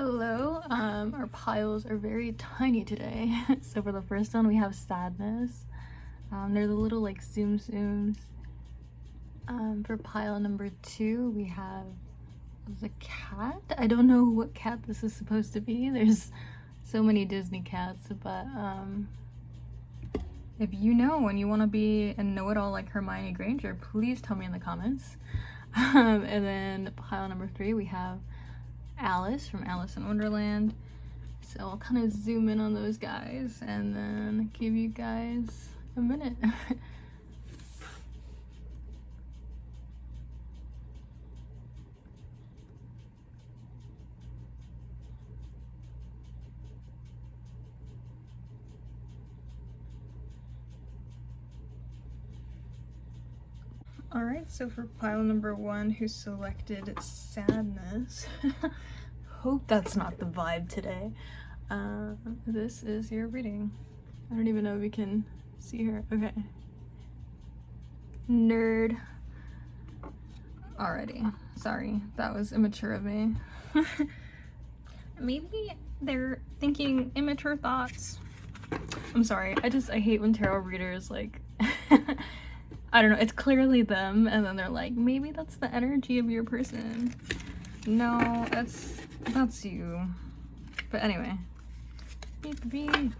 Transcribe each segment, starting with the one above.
Hello, our piles are very tiny today. So for the first one we have sadness. They're the little like zooms. For pile number 2 we have the cat. I don't know what cat this is supposed to be. There's so many Disney cats, but if you know and you want to be a know-it-all like Hermione Granger, please tell me in the comments. And then pile number 3 we have Alice from Alice in Wonderland. So I'll kind of zoom in on those guys and then give you guys a minute. Alright, so for pile number 1, who selected sadness, hope that's not the vibe today. This is your reading. I don't even know if we can see her. Okay. Nerd. Alrighty. Sorry, that was immature of me. Maybe they're thinking immature thoughts. I'm sorry, I hate when tarot readers like I don't know, it's clearly them and then they're like, maybe that's the energy of your person. No, that's you. But anyway. Beep beep.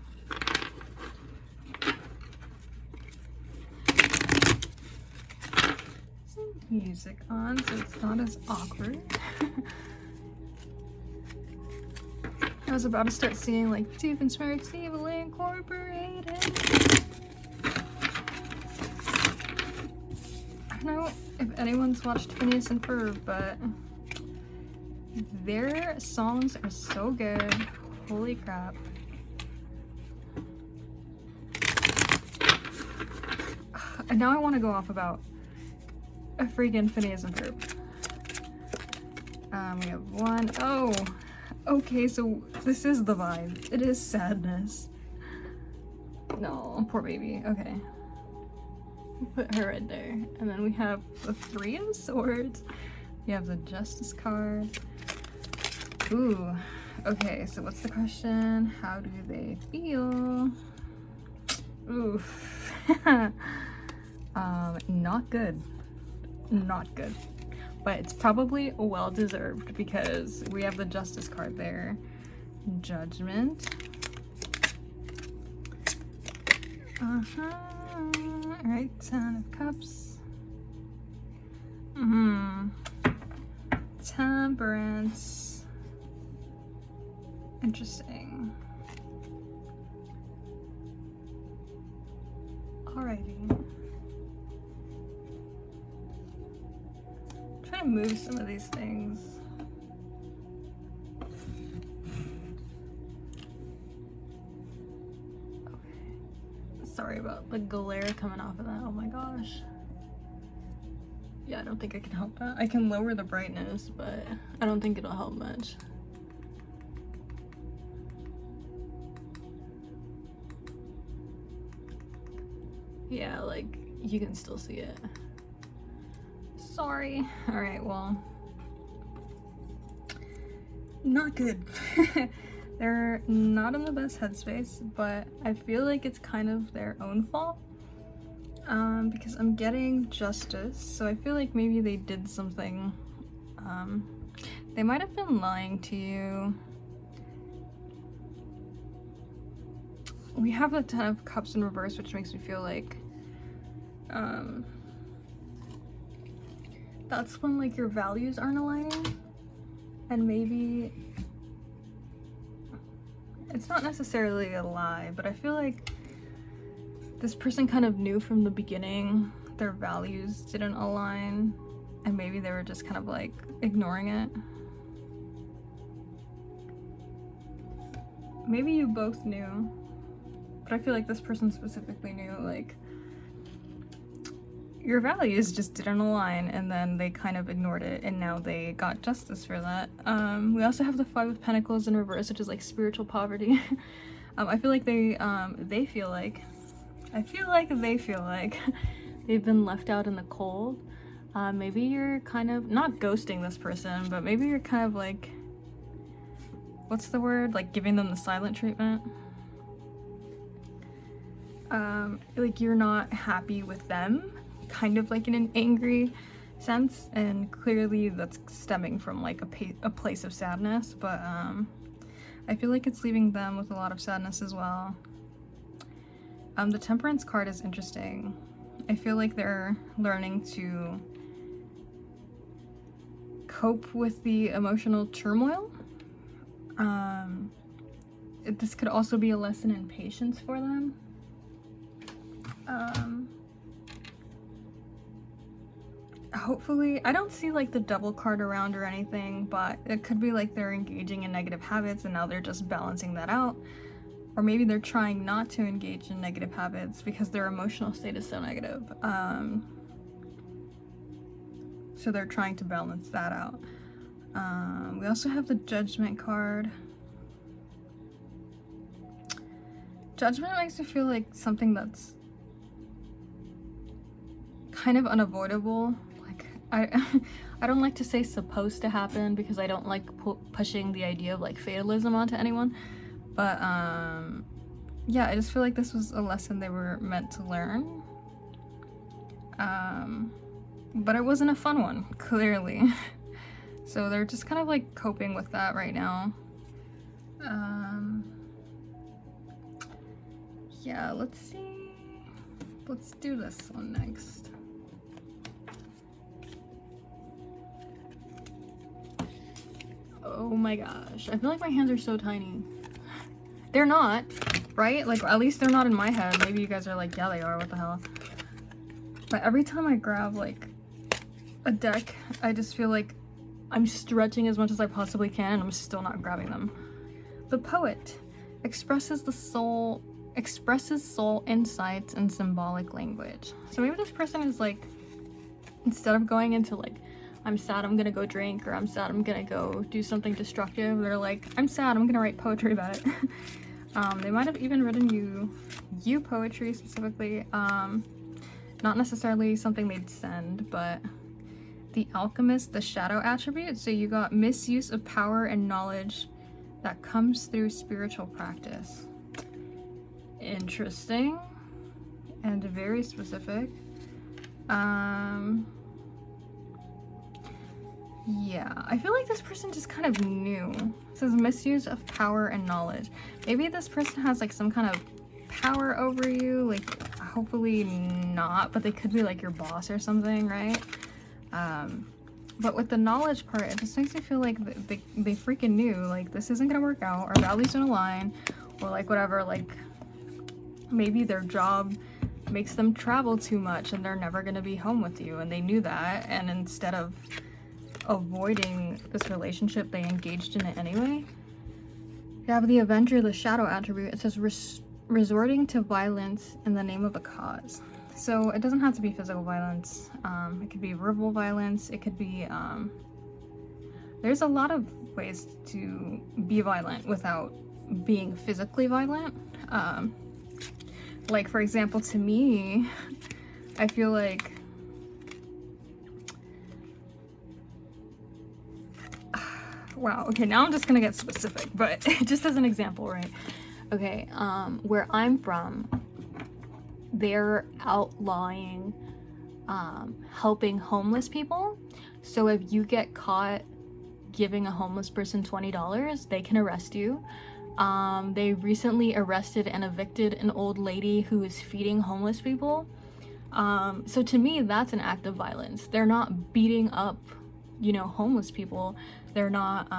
Some music on so it's not as awkward. I was about to start singing like Doofenshmirtz Evil Incorporated. I don't know if anyone's watched Phineas and Ferb, but their songs are so good. Holy crap. And now I want to go off about a freaking Phineas and Ferb. We have 1. Oh, okay, so this is the vibe. It is sadness. No, poor baby. Okay. Put her right there. And then we have the 3 of Swords. We have the Justice card. Ooh. Okay, so what's the question? How do they feel? Oof. Not good. Not good. But it's probably well deserved because we have the Justice card there. Judgment. Alright, 10 of Cups. Temperance. Interesting. Alrighty. Try to move some of these things. Sorry about the glare coming off of that. Oh my gosh. Yeah, I don't think I can help that. I can lower the brightness, but I don't think it'll help much. Yeah, like, you can still see it. Sorry. Alright, well. Not good. They're not in the best headspace, but I feel like it's kind of their own fault. Because I'm getting Justice, so I feel like maybe they did something. They might have been lying to you. We have the 10 of Cups in reverse, which makes me feel like that's when like your values aren't aligning, and maybe it's not necessarily a lie, but I feel like this person kind of knew from the beginning their values didn't align, and maybe they were just kind of like ignoring it. Maybe you both knew, but I feel like this person specifically knew like your values just didn't align, and then they kind of ignored it, and now they got Justice for that. We also have the 5 of Pentacles in reverse, which is like spiritual poverty. I feel like they feel like they've been left out in the cold. Maybe you're kind of not ghosting this person, but maybe you're kind of like what's the word? Like giving them the silent treatment. Like you're not happy with them, kind of like in an angry sense, and clearly that's stemming from like a place of sadness, but I feel like it's leaving them with a lot of sadness as well. The Temperance card is interesting. I feel like they're learning to cope with the emotional turmoil. This could also be a lesson in patience for them. Hopefully, I don't see like the Devil card around or anything, but it could be like they're engaging in negative habits and now they're just balancing that out. Or maybe they're trying not to engage in negative habits because their emotional state is so negative. So they're trying to balance that out. We also have the Judgment card. Judgment makes me feel like something that's kind of unavoidable. Like I don't like to say supposed to happen because I don't like pushing the idea of like fatalism onto anyone. But yeah, I just feel like this was a lesson they were meant to learn. But it wasn't a fun one, clearly. So they're just kind of like coping with that right now. Yeah, let's see. Let's do this one next. Oh my gosh. I feel like my hands are so tiny. They're not, right? Like, at least they're not in my head. Maybe you guys are like, yeah, they are. What the hell? But every time I grab, like, a deck, I just feel like I'm stretching as much as I possibly can, and I'm still not grabbing them. The Poet expresses soul insights and symbolic language. So maybe this person is like, instead of going into like, I'm sad, I'm gonna go drink, or I'm sad, I'm gonna go do something destructive, they're like, I'm sad, I'm gonna write poetry about it. They might have even written you poetry specifically. Not necessarily something they'd send, but the Alchemist, the shadow attribute. So you got misuse of power and knowledge that comes through spiritual practice. Interesting and very specific. Yeah, I feel like this person just kind of knew. It says misuse of power and knowledge. Maybe this person has like some kind of power over you, like hopefully not, but they could be like your boss or something, right? But with the knowledge part, it just makes me feel like they freaking knew, like, this isn't gonna work out, our values don't align, or like whatever. Like maybe their job makes them travel too much and they're never gonna be home with you, and they knew that, and instead of avoiding this relationship, they engaged in it anyway. You have the Avenger, the shadow attribute. It says resorting to violence in the name of a cause. So it doesn't have to be physical violence. It could be verbal violence. It could be, there's a lot of ways to be violent without being physically violent. Like, for example, to me, I feel like wow, okay, now I'm just gonna get specific, but just as an example, right? Okay, where I'm from, they're outlawing helping homeless people. So if you get caught giving a homeless person $20, they can arrest you. They recently arrested and evicted an old lady who is feeding homeless people. So to me, that's an act of violence. They're not beating up, you know, homeless people. They're not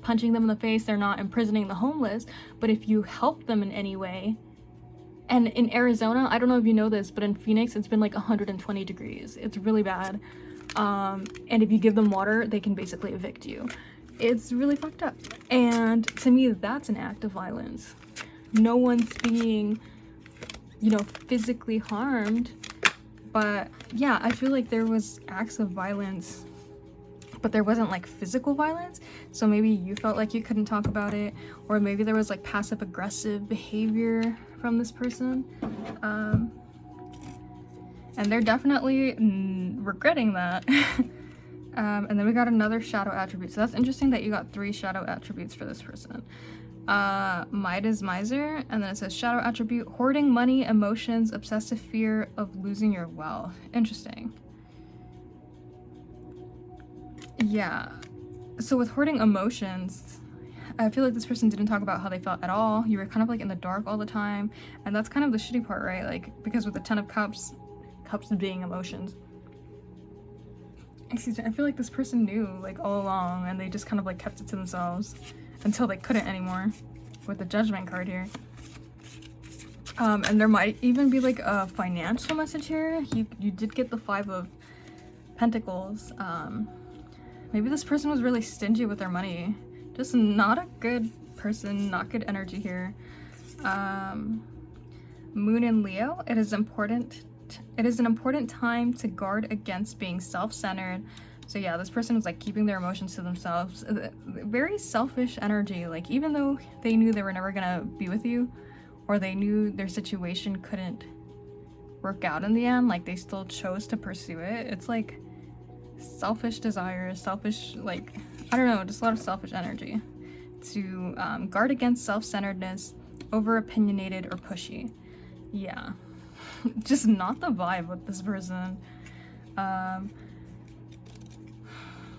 punching them in the face. They're not imprisoning the homeless. But if you help them in any way, and in Arizona, I don't know if you know this, but in Phoenix, it's been like 120 degrees. It's really bad. And if you give them water, they can basically evict you. It's really fucked up. And to me, that's an act of violence. No one's being, you know, physically harmed. But yeah, I feel like there was acts of violence, but there wasn't like physical violence. So maybe you felt like you couldn't talk about it, or maybe there was like passive aggressive behavior from this person. And they're definitely regretting that. And then we got another shadow attribute. So that's interesting that you got 3 shadow attributes for this person. Might is miser, and then it says shadow attribute, hoarding money, emotions, obsessive fear of losing your wealth. Interesting. Yeah. So with hoarding emotions, I feel like this person didn't talk about how they felt at all. You were kind of like in the dark all the time, and that's kind of the shitty part, right? Like, because with the 10 of cups, cups being emotions, excuse me, I feel like this person knew like all along, and they just kind of like kept it to themselves until they couldn't anymore, with the judgment card here. And there might even be like a financial message here. You did get the 5 of Pentacles. Maybe this person was really stingy with their money. Just not a good person, not good energy here. Moon in Leo, it is an important time to guard against being self-centered. So yeah, this person was like keeping their emotions to themselves. Very selfish energy. Like, even though they knew they were never gonna be with you, or they knew their situation couldn't work out in the end, like they still chose to pursue it. It's like selfish desires, selfish, like, I don't know, just a lot of selfish energy. To guard against self-centeredness, over-opinionated or pushy. Yeah. Just not the vibe with this person.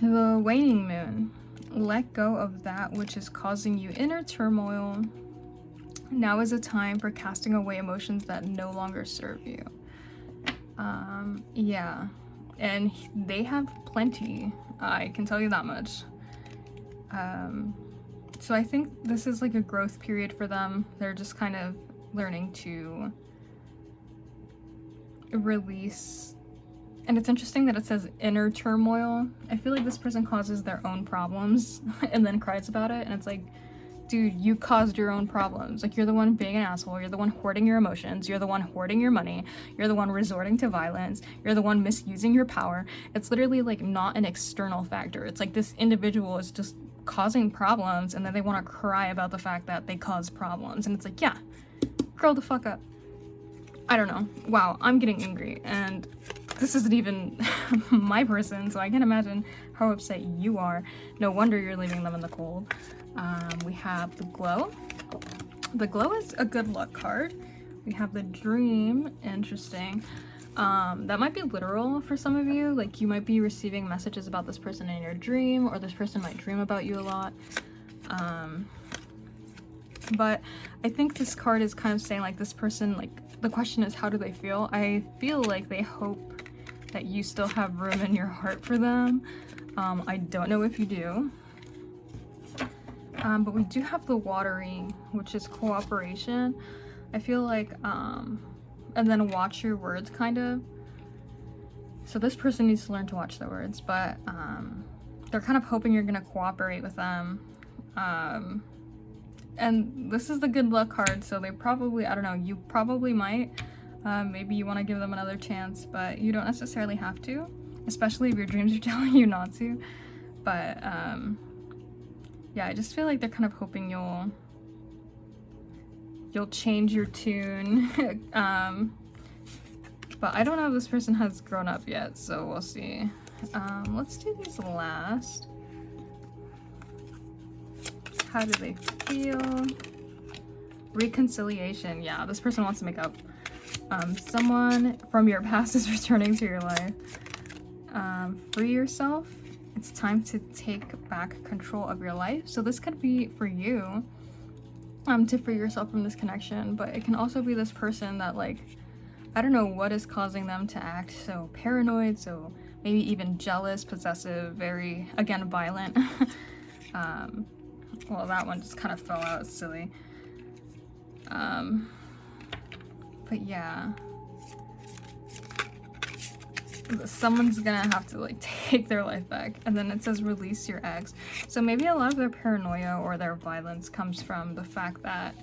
The waning moon. Let go of that which is causing you inner turmoil. Now is a time for casting away emotions that no longer serve you. Yeah. And they have plenty. I can tell you that much. So I think this is like a growth period for them. They're just kind of learning to release. And it's interesting that it says inner turmoil. I feel like this person causes their own problems and then cries about it. And it's like, dude, you caused your own problems. Like, you're the one being an asshole. You're the one hoarding your emotions. You're the one hoarding your money. You're the one resorting to violence. You're the one misusing your power. It's literally like not an external factor. It's like this individual is just causing problems, and then they want to cry about the fact that they cause problems. And it's like, yeah, grow the fuck up. I don't know. Wow, I'm getting angry, and this isn't even my person, so I can't imagine how upset you are. No wonder you're leaving them in the cold. We have the glow. The glow is a good luck card. We have the dream. Interesting. That might be literal for some of you. Like, you might be receiving messages about this person in your dream, or this person might dream about you a lot. But I think this card is kind of saying, like, this person, like, the question is, how do they feel? I feel like they hope that you still have room in your heart for them. I don't know if you do. But we do have the watering, which is cooperation. I feel like, and then watch your words, kind of. So this person needs to learn to watch their words, but they're kind of hoping you're gonna cooperate with them. And this is the good luck card, so they probably, I don't know, you probably might. Maybe you want to give them another chance, but you don't necessarily have to, especially if your dreams are telling you not to. But yeah, I just feel like they're kind of hoping you'll change your tune. But I don't know if this person has grown up yet, so we'll see. Let's do these last. How do they feel? Reconciliation. Yeah, this person wants to make up. Someone from your past is returning to your life. Free yourself. It's time to take back control of your life. So this could be for you, to free yourself from this connection, but it can also be this person that, like, I don't know what is causing them to act so paranoid, so maybe even jealous, possessive, very, again, violent. Well, that one just kind of fell out, it's silly. But yeah. Someone's gonna have to, like, take their life back. And then it says release your ex. So maybe a lot of their paranoia or their violence comes from the fact that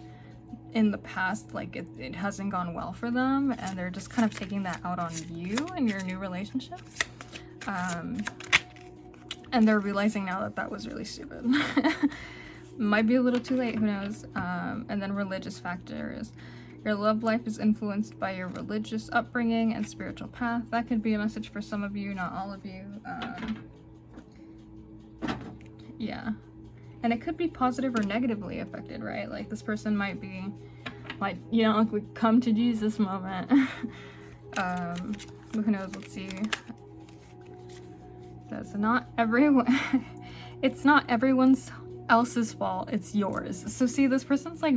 in the past, like, it hasn't gone well for them, and they're just kind of taking that out on you in your new relationship. And they're realizing now that that was really stupid. Might be a little too late, who knows. And then religious factors. Your love life is influenced by your religious upbringing and spiritual path. That could be a message for some of you, not all of you. Yeah. And it could be positive or negatively affected, right? Like this person might, you know, like we come to Jesus moment. Who knows? Let's see. That's not everyone. It's not everyone's else's fault, it's yours. So see, this person's like,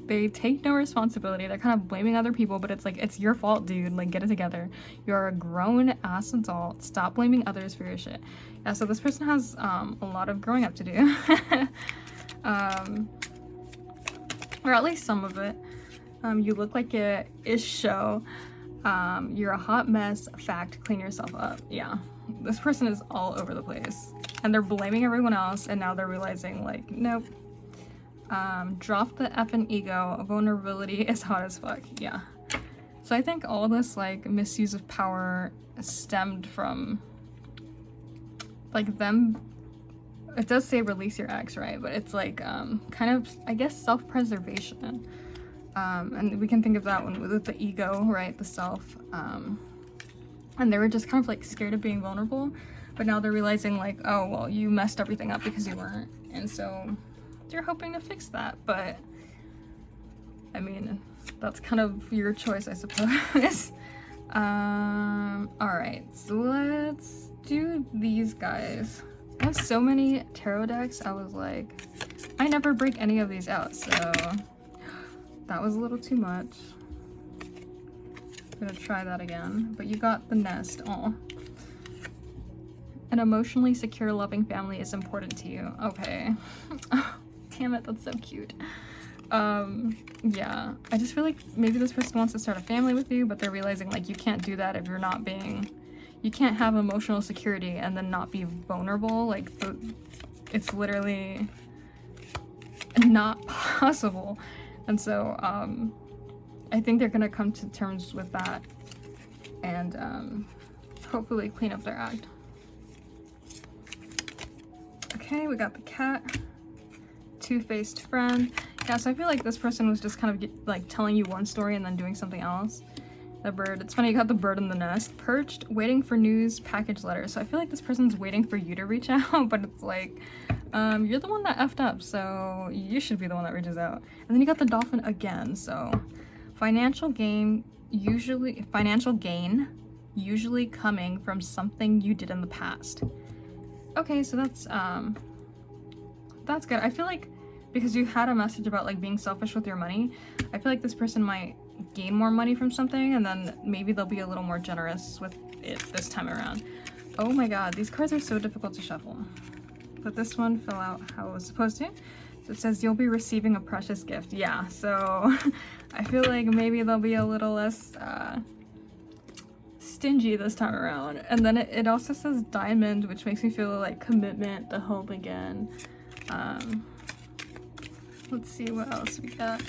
they take no responsibility, they're kind of blaming other people, but it's like, it's your fault, dude. Like, get it together. You're a grown ass adult, stop blaming others for your shit. Yeah, so this person has a lot of growing up to do. Or at least some of it. You look like it is show. You're a hot mess. Fact, clean yourself up. Yeah, this person is all over the place. And they're blaming everyone else, and now they're realizing, like, nope. Drop the effing ego. Vulnerability is hot as fuck. Yeah. So I think all this, like, misuse of power stemmed from, like, them. It does say release your ex, right? But it's, like, kind of, I guess, self-preservation. And we can think of that one with the ego, right? The self. And they were just kind of, like, scared of being vulnerable. But now they're realizing, like, oh, well, you messed everything up because you weren't. And so they're hoping to fix that. But, I mean, that's kind of your choice, I suppose. Alright, so let's do these guys. I have so many tarot decks, I was like, I never break any of these out, so that was a little too much. I'm gonna try that again. But you got the nest. Aw. An emotionally secure, loving family is important to you. Okay. Damn it, that's so cute. Yeah. I just feel like maybe this person wants to start a family with you, but they're realizing, like, you can't do that if you're not being... You can't have emotional security and then not be vulnerable. Like, it's literally not possible. And so, I think they're gonna come to terms with that and, hopefully clean up their act. Okay, we got the cat. Two-faced friend. Yeah, so I feel like this person was just kind of like telling you one story and then doing something else. The bird. It's funny, you got the bird in the nest. Perched, waiting for news, package letters. So I feel like this person's waiting for you to reach out, but it's like, you're the one that effed up, so you should be the one that reaches out. And then you got the dolphin again, so financial gain usually coming from something you did in the past. Okay, so that's good. I feel like because you had a message about like being selfish with your money, I feel like this person might gain more money from something and then maybe they'll be a little more generous with it this time around. Oh my god, these cards are so difficult to shuffle. But this one fell out how it was supposed to. So it says you'll be receiving a precious gift. Yeah, so I feel like maybe they'll be a little less stingy this time around. And then it also says diamond, which makes me feel like commitment, the hope again. Let's see what else we got.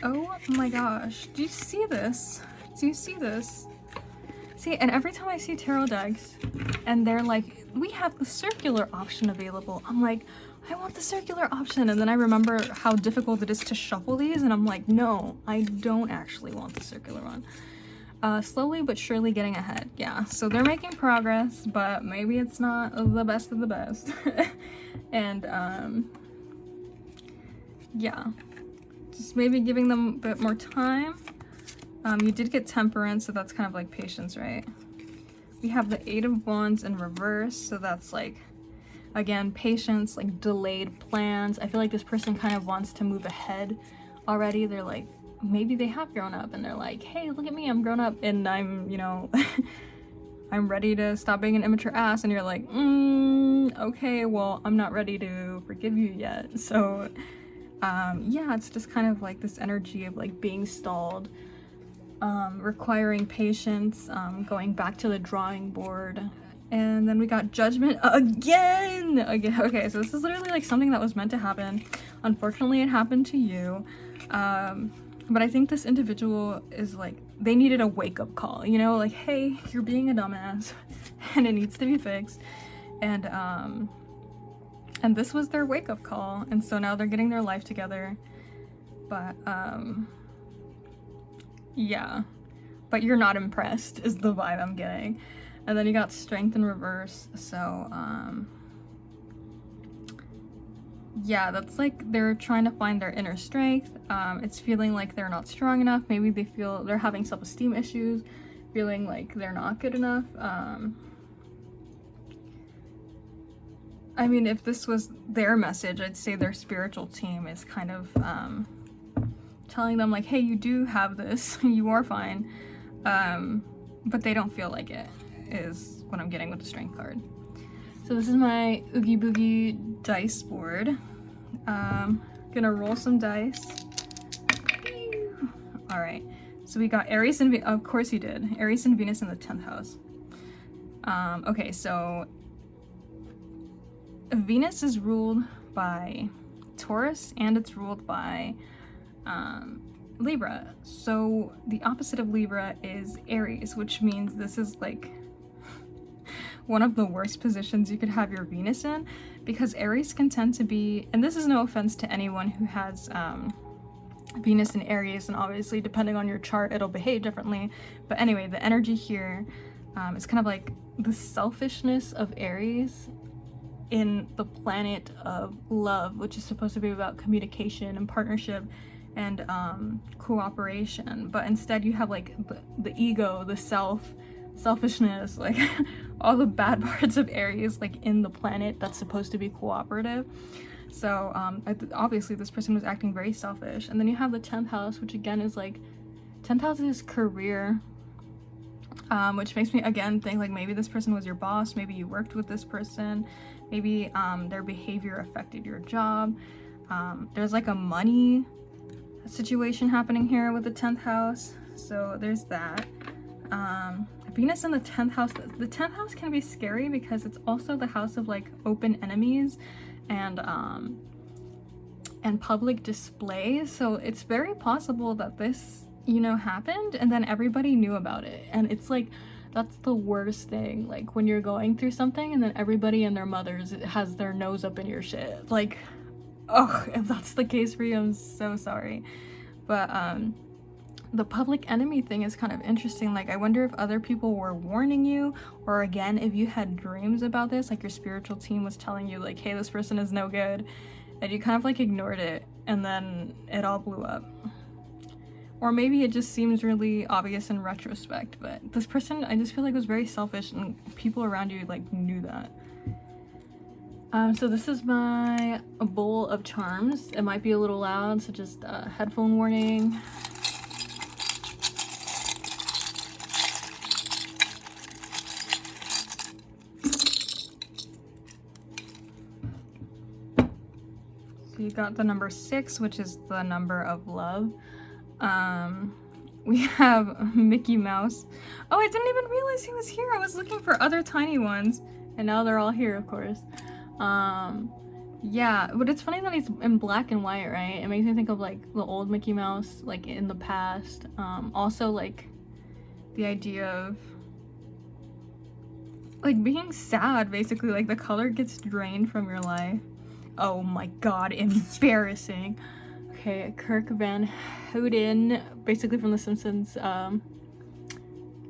Oh my gosh, do you see this? Do you see this? See, and every time I see tarot decks and they're like, we have the circular option available, I'm like, I want the circular option. And then I remember how difficult it is to shuffle these and I'm like, no, I don't actually want the circular one. Slowly but surely getting ahead. Yeah, so they're making progress, but maybe it's not the best of the best. And yeah, just maybe giving them a bit more time. You did get temperance, so that's kind of like patience, right? We have the 8 of Wands in reverse, so that's like, again, patience, like delayed plans. I feel like this person kind of wants to move ahead already. They're like, maybe they have grown up and they're like, hey, look at me, I'm grown up and I'm, you know, I'm ready to stop being an immature ass. And you're like, okay, well, I'm not ready to forgive you yet. So, yeah, it's just kind of like this energy of like being stalled, requiring patience, going back to the drawing board. And then we got judgment again. Okay, so this is literally like something that was meant to happen. Unfortunately, it happened to you. But I think this individual is like, they needed a wake-up call, you know, like, hey, you're being a dumbass and it needs to be fixed. And this was their wake-up call. And so now they're getting their life together. But, yeah. But you're not impressed is the vibe I'm getting. And then you got strength in reverse. So, yeah, that's like they're trying to find their inner strength. It's feeling like they're not strong enough. Maybe they feel they're having self-esteem issues, feeling like they're not good enough. I mean, if this was their message, I'd say their spiritual team is kind of telling them like, hey, you do have this, you are fine, but they don't feel like it, is what I'm getting with the strength card. So this is my Oogie Boogie dice board. Gonna roll some dice. All right, so we got Aries and of course you did. Aries and Venus in the 10th house. Okay, so Venus is ruled by Taurus and it's ruled by Libra. So the opposite of Libra is Aries, which means this is like one of the worst positions you could have your Venus in, because Aries can tend to be, and this is no offense to anyone who has Venus in Aries, and obviously depending on your chart it'll behave differently, but anyway, the energy here is kind of like the selfishness of Aries in the planet of love, which is supposed to be about communication and partnership and cooperation, but instead you have like the ego, the selfishness, like all the bad parts of Aries like in the planet that's supposed to be cooperative. So obviously this person was acting very selfish. And then you have the 10th house, which again is like 10th house is career, which makes me again think like maybe this person was your boss, maybe you worked with this person, maybe their behavior affected your job. There's like a money situation happening here with the 10th house, so there's that. Venus in the 10th house. The 10th house can be scary because it's also the house of like open enemies and public displays. So it's very possible that this, you know, happened and then everybody knew about it. And it's like, that's the worst thing. Like when you're going through something and then everybody and their mothers has their nose up in your shit. Like, oh, if that's the case for you, I'm so sorry. But the public enemy thing is kind of interesting. Like, I wonder if other people were warning you, or again, if you had dreams about this, like your spiritual team was telling you like, hey, this person is no good, and you kind of like ignored it, and then it all blew up. Or maybe it just seems really obvious in retrospect, but this person, I just feel like was very selfish, and people around you like knew that. So this is my bowl of charms. It might be a little loud, so just headphone warning. So you got the number 6, which is the number of love. We have Mickey Mouse. Oh, I didn't even realize he was here. I was looking for other tiny ones, and now they're all here, of course. Yeah, but it's funny that he's in black and white, right? It makes me think of like the old Mickey Mouse, like in the past. Also like the idea of like being sad, basically, like the color gets drained from your life. Oh my god, embarrassing. Okay, Kirk Van Houten, basically from The Simpsons.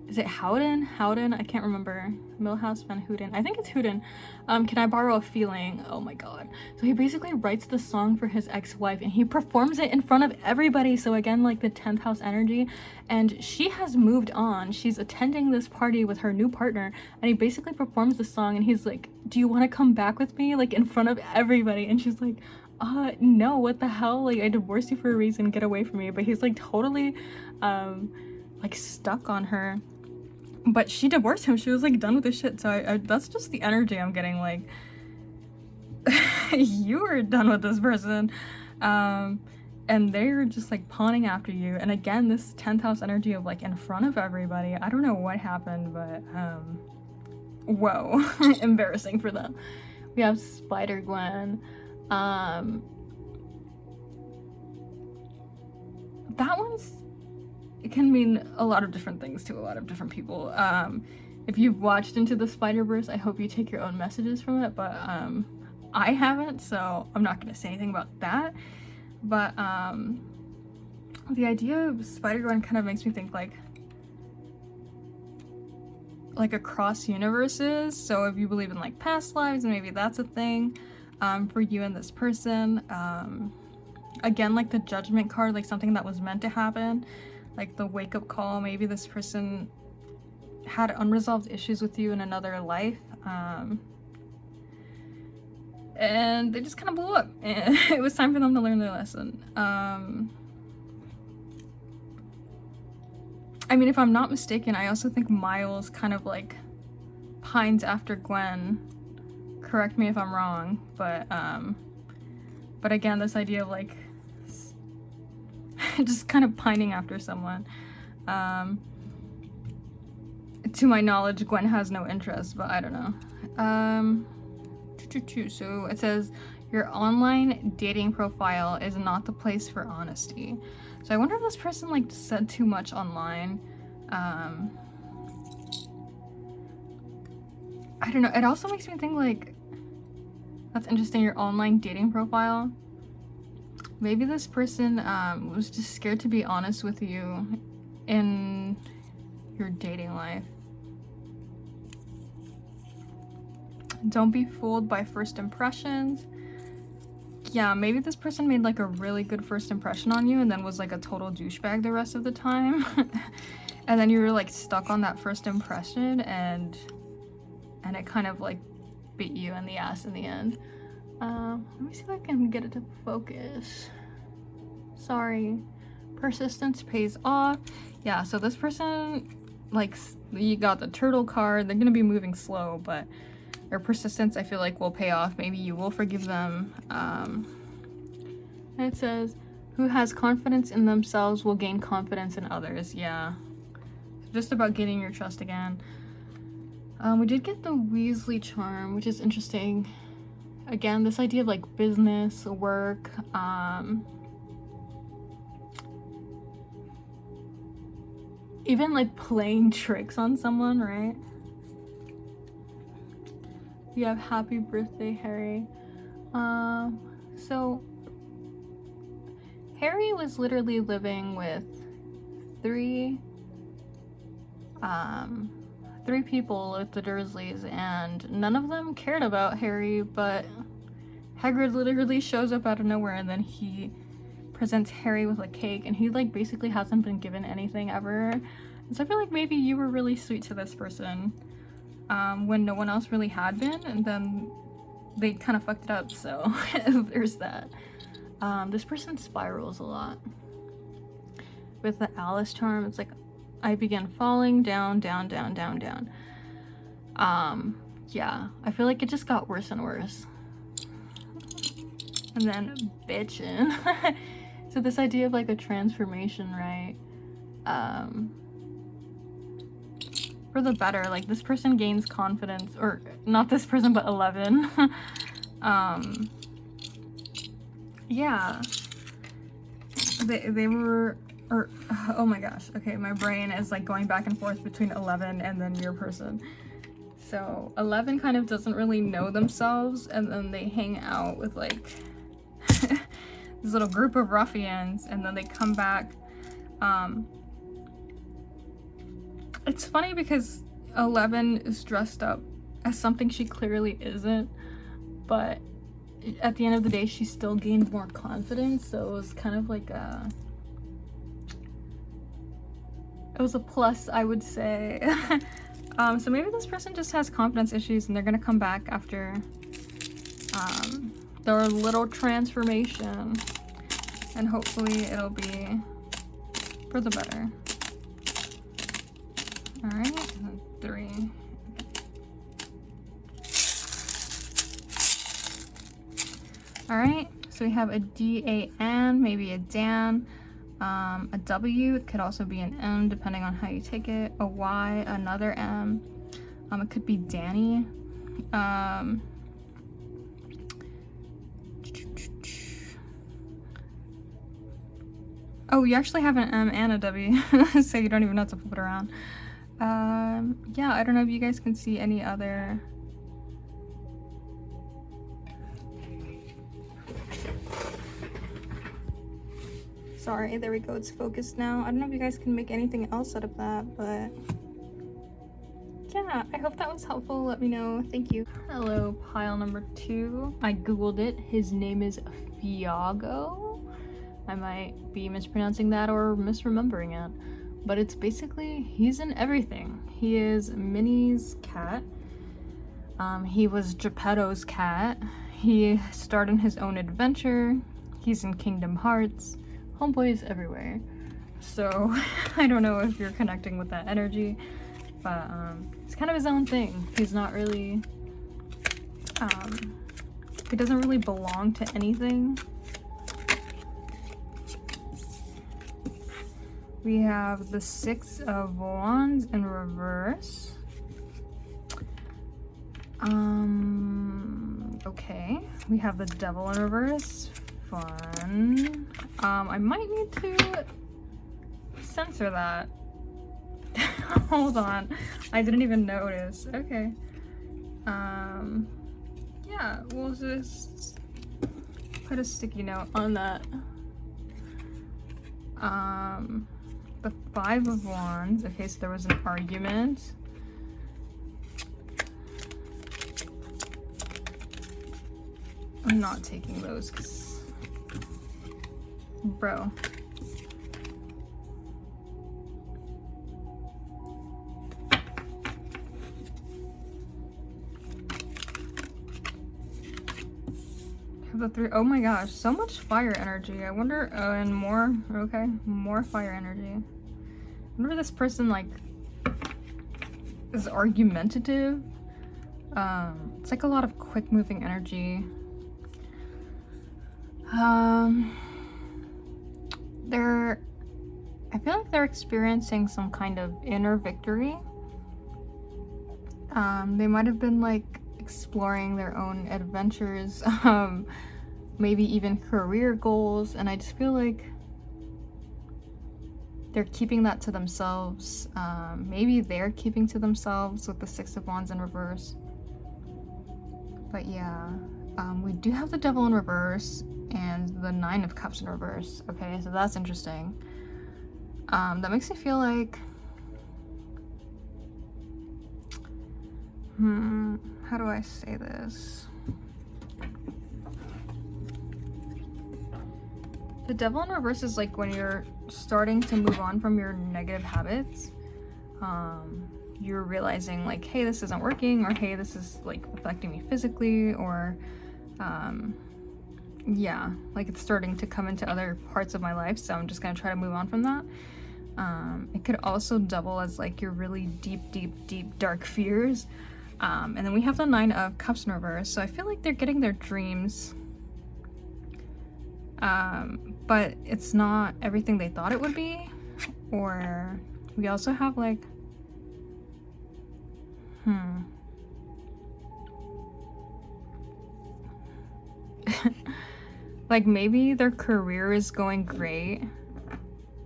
Is it Howden? Howden? I can't remember. Milhouse Van Houten. I think it's Houten. Can I borrow a feeling? Oh my god. So he basically writes the song for his ex-wife and he performs it in front of everybody. So again, like the 10th house energy. And she has moved on. She's attending this party with her new partner. And he basically performs the song and he's like, do you want to come back with me? Like in front of everybody. And she's like, no, what the hell? Like, I divorced you for a reason. Get away from me. But he's like totally, like stuck on her. But she divorced him. She was like done with this shit. So I that's just the energy I'm getting. Like, you were done with this person, and they're just like pawning after you. And again, this 10th house energy of like in front of everybody. I don't know what happened, but whoa, embarrassing for them. We have Spider Gwen. That one's. It can mean a lot of different things to a lot of different people. If you've watched Into the Spider-Verse, I hope you take your own messages from it, but I haven't, so I'm not going to say anything about that. But the idea of Spider-Gwen kind of makes me think like across universes. So if you believe in like past lives, maybe that's a thing. for you and this person. Again, like the judgment card, like something that was meant to happen, like the wake-up call. Maybe this person had unresolved issues with you in another life, and they just kind of blew up, and it was time for them to learn their lesson. I mean, if I'm not mistaken, I also think Miles kind of like pines after Gwen. Correct me if I'm wrong, but again, this idea of like just kind of pining after someone. To my knowledge, Gwen has no interest, but I don't know. So it says your online dating profile is not the place for honesty. So I wonder if this person like said too much online. I don't know. It also makes me think like, that's interesting, your online dating profile. Maybe this person was just scared to be honest with you in your dating life. Don't be fooled by first impressions. Yeah, maybe this person made like a really good first impression on you and then was like a total douchebag the rest of the time. And then you were like stuck on that first impression, and it kind of like bit you in the ass in the end. Let me see if I can get it to focus. Sorry. Persistence pays off. Yeah, so this person, like, you got the turtle card. They're gonna be moving slow, but their persistence, I feel like, will pay off. Maybe you will forgive them. And it says, who has confidence in themselves will gain confidence in others. Yeah. So just about gaining your trust again. We did get the Weasley charm, which is interesting. Again, this idea of like business, work, even like playing tricks on someone, right? We have happy birthday, Harry. So Harry was literally living with three people with the Dursleys, and none of them cared about Harry, but Hagrid literally shows up out of nowhere, and then he presents Harry with a cake, and he like basically hasn't been given anything ever. And so I feel like maybe you were really sweet to this person when no one else really had been, and then they kind of fucked it up, so there's that. This person spirals a lot. With the Alice charm, it's like, I began falling down, down, down, down, down. Yeah, I feel like it just got worse and worse. And then bitchin'. So this idea of like a transformation, right? For the better, like this person gains confidence, or not this person, but 11. Yeah. They were, or, oh my gosh, okay, my brain is like going back and forth between 11 and then your person. So 11 kind of doesn't really know themselves, and then they hang out with like this little group of ruffians, and then they come back. It's funny because 11 is dressed up as something she clearly isn't, but at the end of the day she still gained more confidence, so it was kind of like it was a plus, I would say. So maybe this person just has confidence issues, and they're gonna come back after their little transformation, and hopefully it'll be for the better. All right, 3. All right, so we have a D-A-N, maybe a Dan, a W, it could also be an M depending on how you take it, a Y, another M, it could be Danny. Oh, you actually have an M and a W, so you don't even have to flip it around. Yeah, I don't know if you guys can see any other. Sorry, there we go, it's focused now. I don't know if you guys can make anything else out of that, but yeah, yeah, I hope that was helpful. Let me know. Thank you. Hello, pile number 2. I googled it. His name is Fiago. I might be mispronouncing that or misremembering it, but it's basically, he's in everything. He is Minnie's cat. He was Geppetto's cat. He starred in his own adventure. He's in Kingdom Hearts. Homeboy is everywhere. So I don't know if you're connecting with that energy, but it's kind of his own thing. He's not really, he doesn't really belong to anything. We have the 6 of Wands in reverse. Okay. We have the Devil in reverse. Fun. I might need to censor that. Hold on. I didn't even notice. Okay. Yeah, we'll just put a sticky note on that. The 5 of Wands. Okay, so there was an argument. I'm not taking those because, bro. The 3. Oh my gosh, so much fire energy. I wonder, and more. Okay, more fire energy. I wonder if this person like is argumentative. It's like a lot of quick moving energy. I feel like they're experiencing some kind of inner victory. They might have been like exploring their own adventures, maybe even career goals, and I just feel like they're keeping that to themselves. Maybe they're keeping to themselves with the 6 of Wands in reverse. But yeah, we do have the Devil in reverse and the 9 of Cups in reverse. Okay, so that's interesting. That makes me feel like, how do I say this? The Devil in reverse is like when you're starting to move on from your negative habits. You're realizing like, hey, this isn't working, or hey, this is like affecting me physically, or yeah, like it's starting to come into other parts of my life, so I'm just gonna try to move on from that. It could also double as like your really deep dark fears. And then we have the 9 of Cups in reverse, so I feel like they're getting their dreams, but it's not everything they thought it would be. Or we also have like, like maybe their career is going great,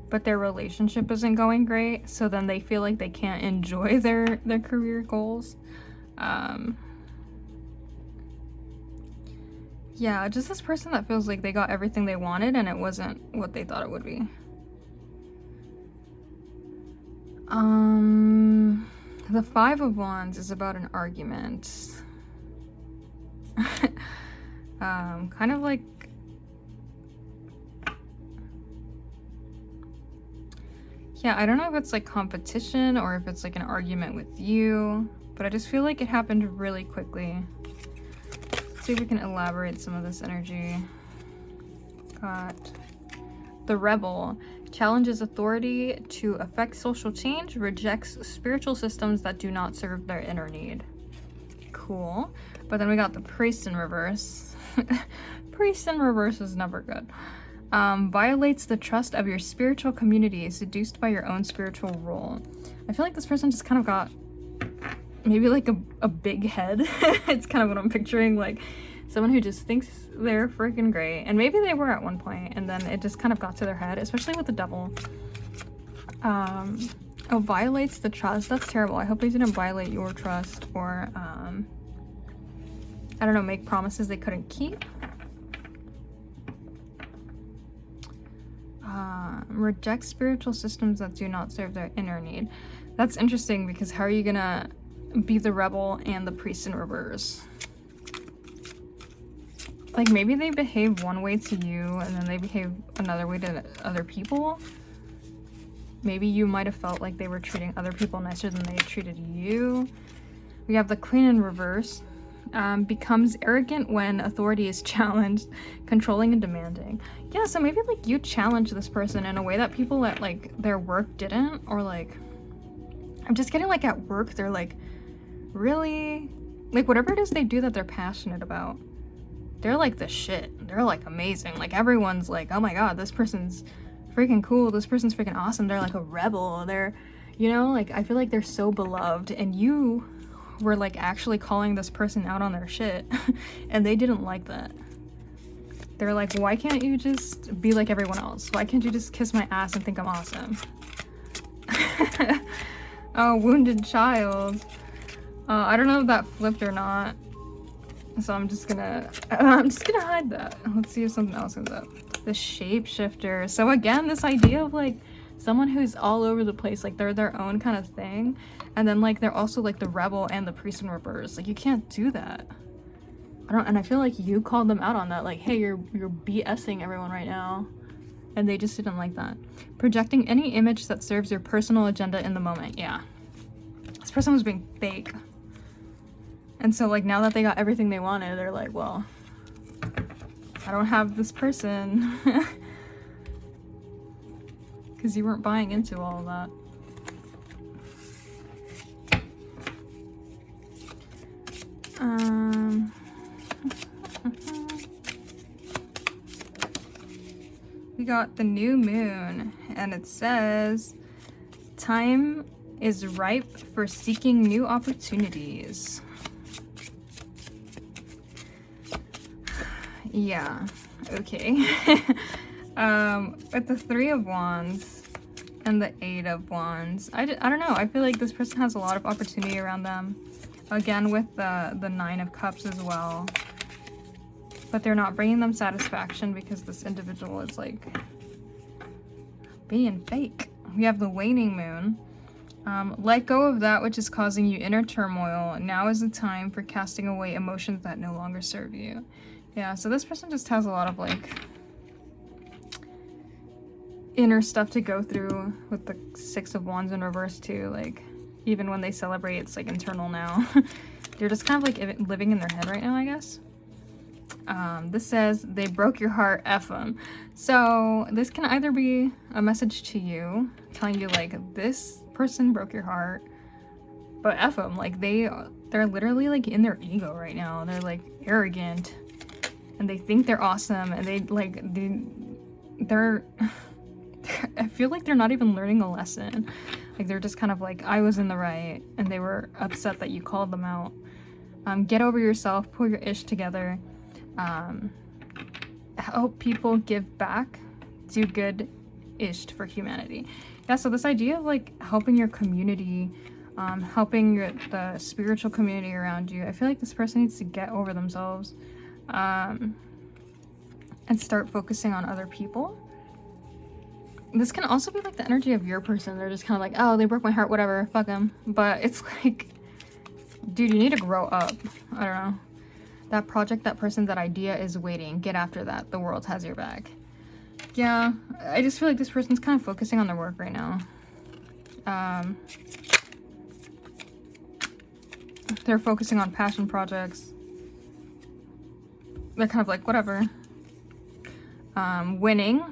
but their relationship isn't going great, so then they feel like they can't enjoy their career goals. Yeah, just this person that feels like they got everything they wanted and it wasn't what they thought it would be. The 5 of Wands is about an argument. Kind of like, yeah, I don't know if it's like competition or if it's like an argument with you, but I just feel like it happened really quickly. Let's see if we can elaborate some of this energy. Got the Rebel. Challenges authority to affect social change, rejects spiritual systems that do not serve their inner need. Cool. But then we got the Priest in reverse. Priest in reverse is never good. Violates the trust of your spiritual community, seduced by your own spiritual role. I feel like this person just kind of got maybe like a big head. It's kind of what I'm picturing, like someone who just thinks they're freaking great, and maybe they were at one point, and then it just kind of got to their head, especially with the Devil. Oh, violates the trust. That's terrible. I hope they didn't violate your trust, or I don't know, make promises they couldn't keep. Reject spiritual systems that do not serve their inner need. That's interesting, because how are you gonna be the rebel and the priest in reverse. Like, maybe they behave one way to you and then they behave another way to other people. Maybe you might have felt like they were treating other people nicer than they treated you. We have the queen in reverse. Becomes arrogant when authority is challenged, controlling and demanding. Yeah, so maybe like you challenge this person in a way that people at like their work didn't, or like, I'm just getting like at work, they're like, really? Like whatever it is they do that they're passionate about, they're like the shit. They're like amazing. Like everyone's like, oh my god, this person's freaking cool. This person's freaking awesome. They're like a rebel. They're, you know, like I feel like they're so beloved, and you were like actually calling this person out on their shit and they didn't like that. They're like, why can't you just be like everyone else? Why can't you just kiss my ass and think I'm awesome? Oh, wounded child. I don't know if that flipped or not, so I'm just gonna hide that. Let's see if something else comes up. The shapeshifter. So again, this idea of like someone who's all over the place, like they're their own kind of thing, and then like they're also like the rebel and the priest in reverse. Like you can't do that. And I feel like you called them out on that, like, hey, you're BSing everyone right now, and they just didn't like that. Projecting any image that serves your personal agenda in the moment. Yeah, this person was being fake, and so like now that they got everything they wanted, they're like, well, I don't have this person. Because you weren't buying into all of that. We got the new moon, and it says, time is ripe for seeking new opportunities. Yeah, okay. With the 3 of Wands and the 8 of Wands, I don't know, I feel like this person has a lot of opportunity around them. Again, with the 9 of Cups as well. But they're not bringing them satisfaction because this individual is like being fake. We have the waning moon. Let go of that which is causing you inner turmoil. Now is the time for casting away emotions that no longer serve you. Yeah, so this person just has a lot of like inner stuff to go through with the 6 of Wands in reverse too. Like even when they celebrate, it's like internal now. They're just kind of like living in their head right now, I guess. This says, they broke your heart, F them. So this can either be a message to you telling you like, this person broke your heart, but F them. Like they're literally like in their ego right now. They're like arrogant and they think they're awesome, and they're I feel like they're not even learning a lesson. Like they're just kind of like, I was in the right, and they were upset that you called them out. Get over yourself, pull your ish together. Help people, give back, do good-ish for humanity. Yeah, so this idea of like helping your community, helping the spiritual community around you, I feel like this person needs to get over themselves and start focusing on other people. This can also be like the energy of your person. They're just kind of like, oh, they broke my heart, whatever, fuck them. But it's like, dude, you need to grow up. I don't know. That project, that person, that idea is waiting. Get after that. The world has your back. Yeah, I just feel like this person's kind of focusing on their work right now. They're focusing on passion projects. They're kind of like, whatever. Winning.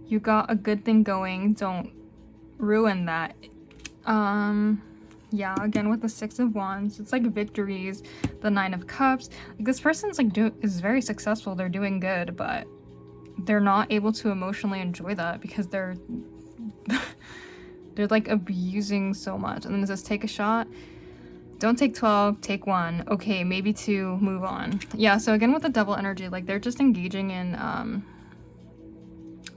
You got a good thing going. Don't ruin that. Yeah, again with the 6 of Wands, it's like victories. The 9 of Cups, like this person's like is very successful. They're doing good, but they're not able to emotionally enjoy that because they're like abusing so much. And then it says, take a shot. Don't take 12, take 1. Okay, maybe 2, move on. Yeah, so again with the Devil energy, like they're just engaging in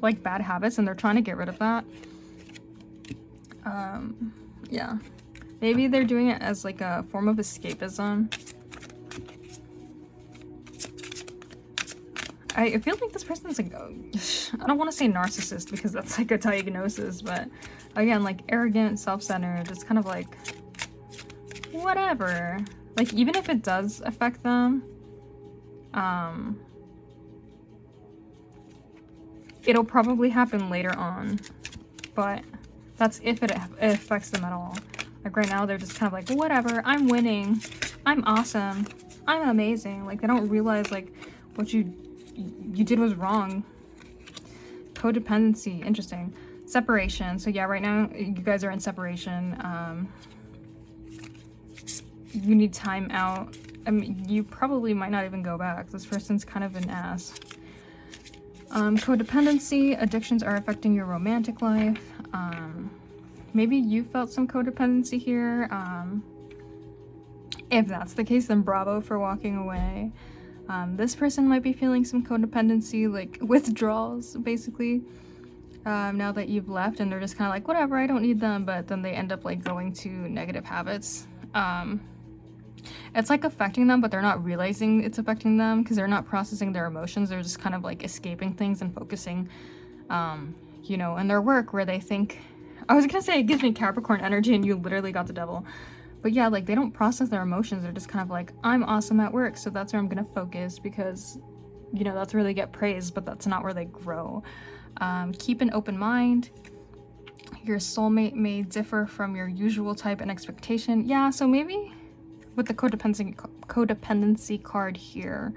like bad habits, and they're trying to get rid of that. Yeah. Maybe they're doing it as like a form of escapism. I feel like this person's like, I don't want to say narcissist because that's like a diagnosis, but again, like arrogant, self-centered, just kind of like whatever. Like, even if it does affect them, it'll probably happen later on, but that's if it affects them at all. Like, right now, they're just kind of like, whatever, I'm winning, I'm awesome, I'm amazing. Like, they don't realize, like, what you did was wrong. Codependency, interesting. Separation. So yeah, right now, you guys are in separation. You need time out. I mean, you probably might not even go back. This person's kind of an ass. Codependency, addictions are affecting your romantic life. Maybe you felt some codependency here. If that's the case, then bravo for walking away. This person might be feeling some codependency, like withdrawals, basically. Now that you've left, and they're just kind of like, whatever, I don't need them, but then they end up like going to negative habits. It's like affecting them, but they're not realizing it's affecting them because they're not processing their emotions. They're just kind of like escaping things and focusing, you know, in their work, where they think, I was gonna say it gives me Capricorn energy, and you literally got the devil. But yeah, like, they don't process their emotions. They're just kind of like, I'm awesome at work, so that's where I'm gonna focus, because, you know, that's where they get praise, but that's not where they grow. Keep an open mind. Your soulmate may differ from your usual type and expectation. Yeah, so maybe with the codependency card here,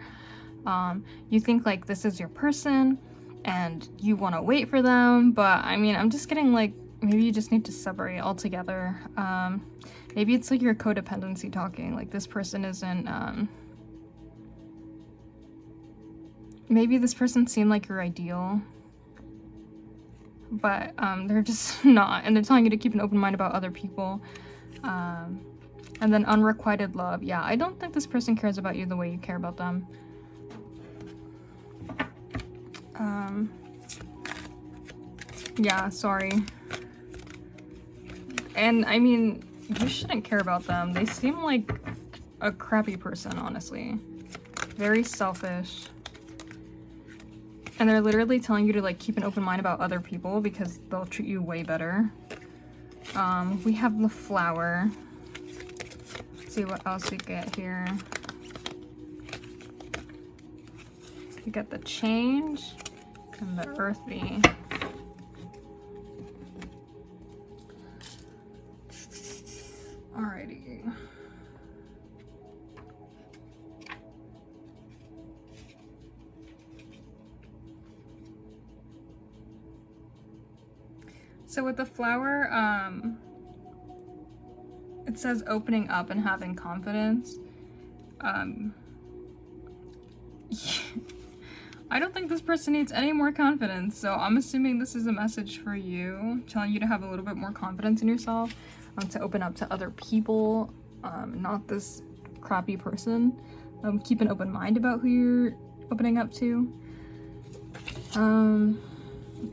you think like this is your person and you want to wait for them, but I mean, I'm just getting like, maybe you just need to separate altogether. Maybe it's like your codependency talking, like this person isn't, maybe this person seemed like your ideal, but they're just not, and they're telling you to keep an open mind about other people. And then unrequited love. Yeah, I don't think this person cares about you the way you care about them. Yeah, sorry. And I mean, you shouldn't care about them. They seem like a crappy person, honestly. Very selfish. And they're literally telling you to like keep an open mind about other people because they'll treat you way better. We have the flower. Let's see what else we get here. We got the change and the earthy. Alrighty. So with the flower, it says opening up and having confidence. I don't think this person needs any more confidence, so I'm assuming this is a message for you, telling you to have a little bit more confidence in yourself, to open up to other people, not this crappy person. Keep an open mind about who you're opening up to.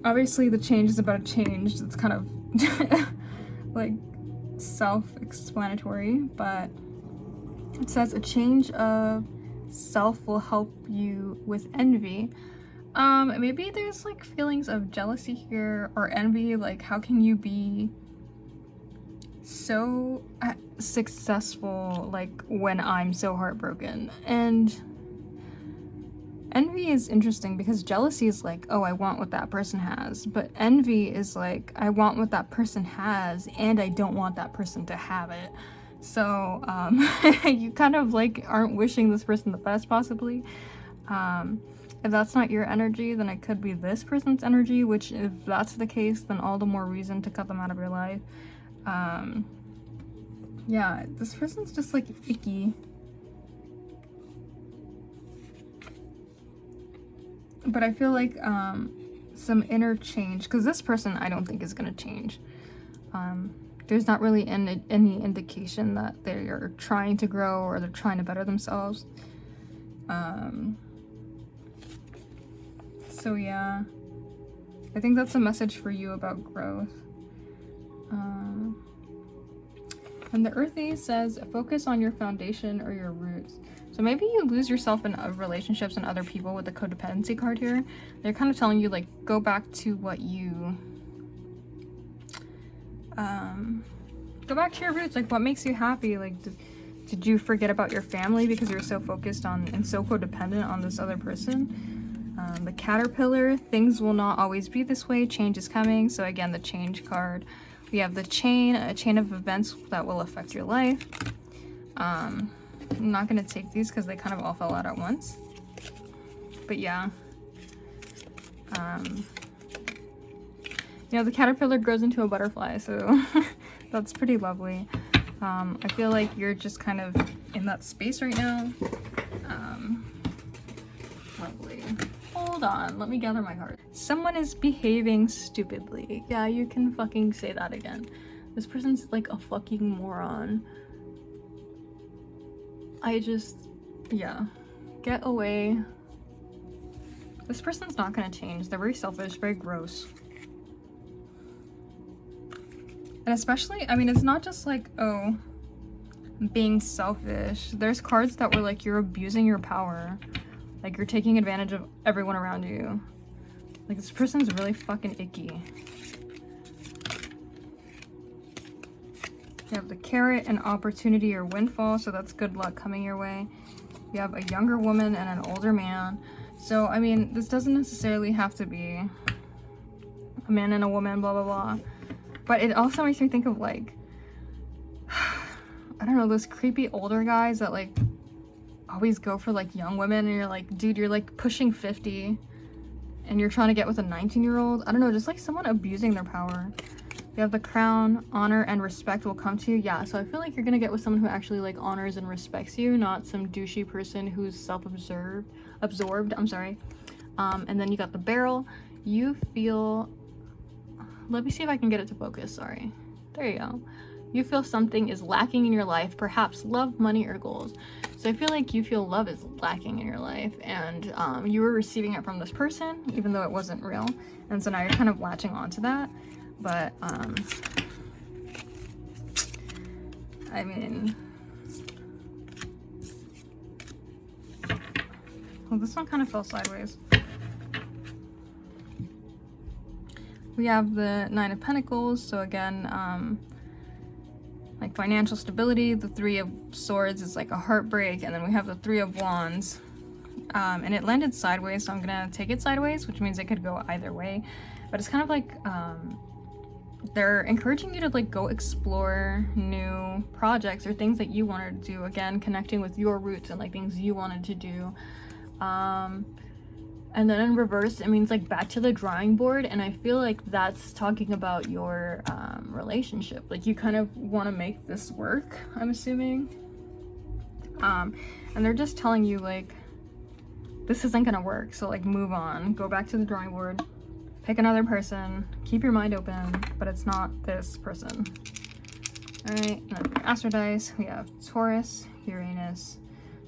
Obviously the change is about a change. It's kind of like self-explanatory, but it says a change of self will help you with envy. Maybe there's like feelings of jealousy here or envy, like how can you be so successful like when I'm so heartbroken? And envy is interesting because jealousy is like, oh, I want what that person has, but envy is like, I want what that person has and I don't want that person to have it. So you kind of like aren't wishing this person the best, possibly. If that's not your energy, then it could be this person's energy, which if that's the case, then all the more reason to cut them out of your life. Yeah, this person's just like icky. But I feel like some inner change, because this person I don't think is going to change. There's not really any indication that they're trying to grow or they're trying to better themselves. So yeah, I think that's a message for you about growth. And the earthy says, focus on your foundation or your roots. So maybe you lose yourself in relationships and other people with the codependency card here. They're kind of telling you, like, go back to what you go back to your roots. Like, what makes you happy? Like, did you forget about your family because you're so focused on and so codependent on this other person? The caterpillar, things will not always be this way. Change is coming. So again, the change card. We have the chain, a chain of events that will affect your life. I'm not going to take these because they kind of all fell out at once. But yeah. You know, the caterpillar grows into a butterfly, so that's pretty lovely. I feel like you're just kind of in that space right now. Lovely. Hold on, let me gather my cards. Someone is behaving stupidly. Yeah, you can fucking say that again. This person's like a fucking moron. Yeah. Get away. This person's not gonna change. They're very selfish, very gross. And especially, I mean, it's not just like, oh, being selfish. There's cards that were like, you're abusing your power. Like, you're taking advantage of everyone around you. Like, this person's really fucking icky. You have the carrot, an opportunity or windfall, so that's good luck coming your way. You have a younger woman and an older man. So, I mean, this doesn't necessarily have to be a man and a woman, blah, blah, blah. But it also makes me think of, like, I don't know, those creepy older guys that, like, always go for, like, young women, and you're like, dude, you're, like, pushing 50, and you're trying to get with a 19-year-old. I don't know, just, like, someone abusing their power. You have the crown, honor and respect will come to you. Yeah, so I feel like you're gonna get with someone who actually, like, honors and respects you, not some douchey person who's absorbed, I'm sorry. And then you got the barrel. You feel, let me see if I can get it to focus, sorry. There you go. You feel something is lacking in your life, perhaps love, money, or goals. So I feel like you feel love is lacking in your life, and you were receiving it from this person, even though it wasn't real. And so now you're kind of latching onto that. But, I mean, well, this one kind of fell sideways. We have the Nine of Pentacles, so again, like financial stability. The Three of Swords is like a heartbreak, and then we have the Three of Wands, and it landed sideways, so I'm gonna take it sideways, which means it could go either way. But it's kind of like they're encouraging you to like go explore new projects or things that you wanted to do, again connecting with your roots and like things you wanted to do. And then in reverse, it means like back to the drawing board, and I feel like that's talking about your relationship. Like you kind of want to make this work, I'm assuming. And they're just telling you like this isn't gonna work, so like move on, go back to the drawing board, pick another person, keep your mind open, but it's not this person. All right, and then for Astro Dice, we have Taurus, Uranus,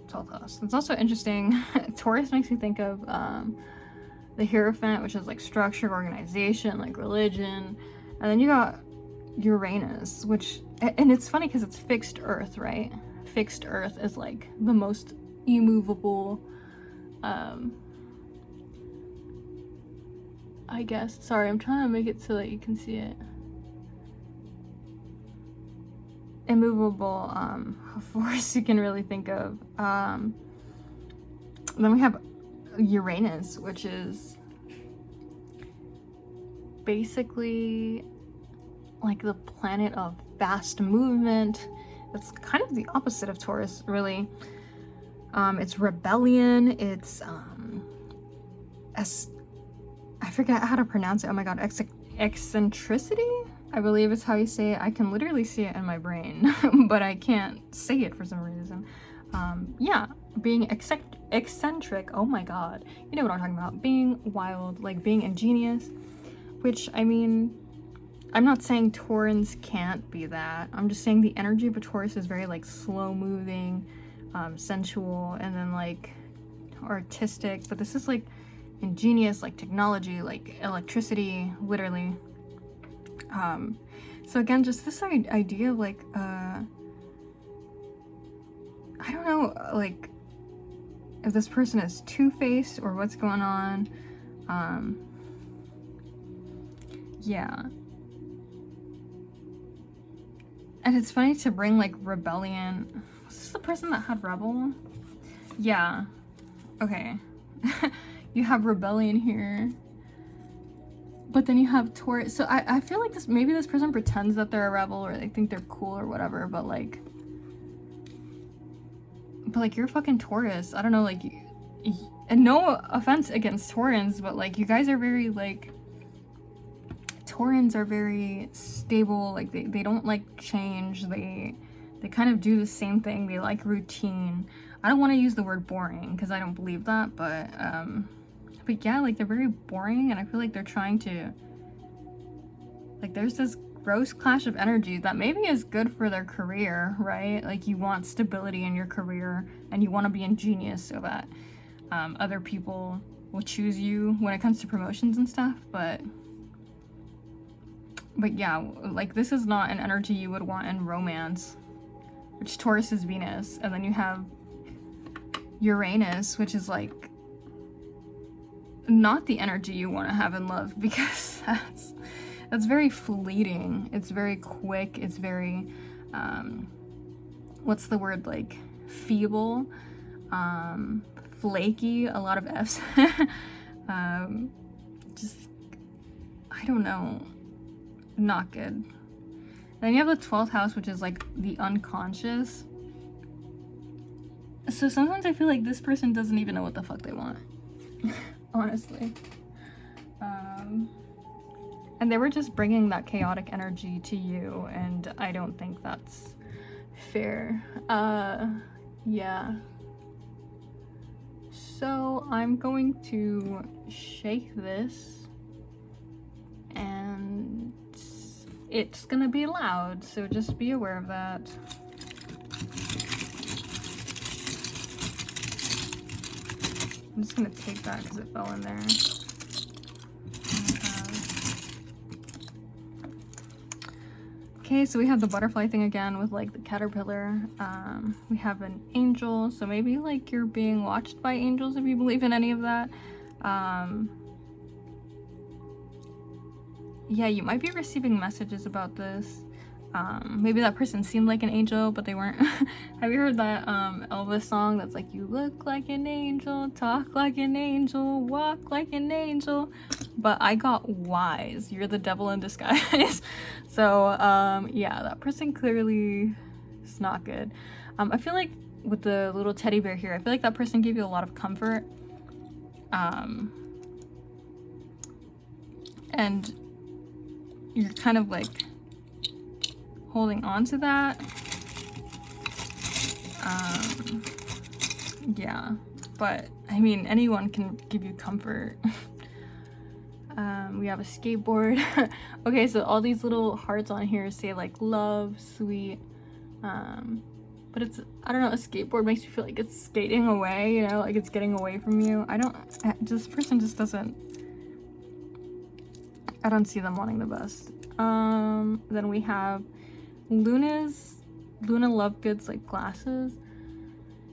12th house. That's also interesting. Taurus makes me think of the Hierophant, which is like structure, organization, like religion. And then you got Uranus, which, and it's funny because it's fixed earth, right? Fixed earth is like the most immovable, I guess. Sorry, I'm trying to make it so that you can see it. Immovable force you can really think of. Then we have Uranus, which is basically like the planet of fast movement. It's kind of the opposite of Taurus, really. It's rebellion. It's I forget how to pronounce it. Oh my god, eccentricity, I believe is how you say it. I can literally see it in my brain, but I can't say it for some reason. Yeah, being eccentric, oh my god. You know what I'm talking about. Being wild, like being ingenious, which, I mean, I'm not saying Taurans can't be that. I'm just saying the energy of a Taurus is very, like, slow-moving, sensual, and then, like, artistic. But this is, like, ingenious, like technology, like electricity, literally. So again, just this idea of like I don't know, like if this person is two-faced or what's going on. Yeah, And it's funny to bring like rebellion. Was this the person that had rebel? Yeah. Okay. You have rebellion here. But then you have Taurus. So I feel like maybe this person pretends that they're a rebel or they think they're cool or whatever, but like you're fucking Taurus. I don't know, like, and no offense against Taurans, but like you guys are very like, Taurans are very stable, like they don't like change, they kind of do the same thing, they like routine. I don't want to use the word boring because I don't believe that, but yeah, like they're very boring, and I feel like they're trying to, like, there's this gross clash of energy that maybe is good for their career, right? Like you want stability in your career and you want to be ingenious so that other people will choose you when it comes to promotions and stuff, but yeah, like this is not an energy you would want in romance, which Taurus is Venus, and then you have Uranus, which is like not the energy you want to have in love, because that's very fleeting, it's very quick, it's very what's the word, like feeble, flaky, a lot of F's. Just, I don't know, not good. Then you have the 12th house, which is like the unconscious. So sometimes I feel like this person doesn't even know what the fuck they want. Honestly. And they were just bringing that chaotic energy to you, and I don't think that's fair. Yeah. So I'm going to shake this, and it's gonna be loud, so just be aware of that. I'm just gonna take that because it fell in there. Okay, so we have the butterfly thing again with like the caterpillar. We have an angel, so maybe like you're being watched by angels if you believe in any of that. Yeah, you might be receiving messages about this. Maybe that person seemed like an angel, but they weren't. Have you heard that Elvis song that's like, you look like an angel, talk like an angel, walk like an angel, but I got wise, you're the devil in disguise. So yeah, that person clearly is not good. I feel like with the little teddy bear here, I feel like that person gave you a lot of comfort, and you're kind of like holding on to that. Yeah, but I mean, anyone can give you comfort. We have a skateboard. Okay, so all these little hearts on here say like love, sweet, but it's, I don't know, a skateboard makes you feel like it's skating away, you know, like it's getting away from you. This person just doesn't, I don't see them wanting the best. Then we have Luna Lovegood's like glasses.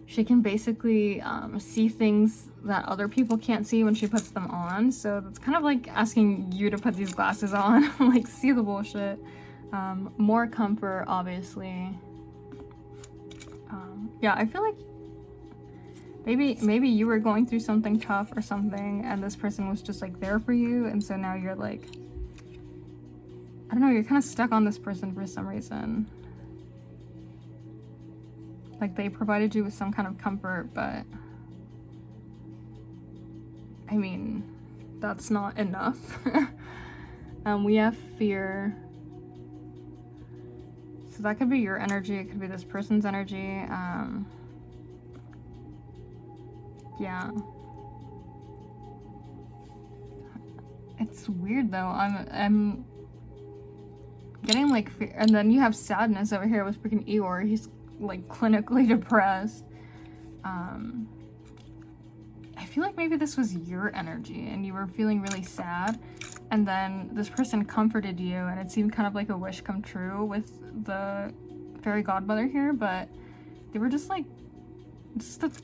She can basically see things that other people can't see when she puts them on. So that's kind of like asking you to put these glasses on, like see the bullshit. More comfort, obviously. Yeah, I feel like maybe you were going through something tough or something, and this person was just like there for you, and so now you're like, I don't know, you're kind of stuck on this person for some reason. Like they provided you with some kind of comfort, but I mean, that's not enough. We have fear. So that could be your energy, it could be this person's energy. Yeah. It's weird though. I'm getting like fear, and then you have sadness over here with freaking Eeyore. He's like clinically depressed. I feel like maybe this was your energy and you were feeling really sad, and then this person comforted you, and it seemed kind of like a wish come true with the fairy godmother here, but they were just like,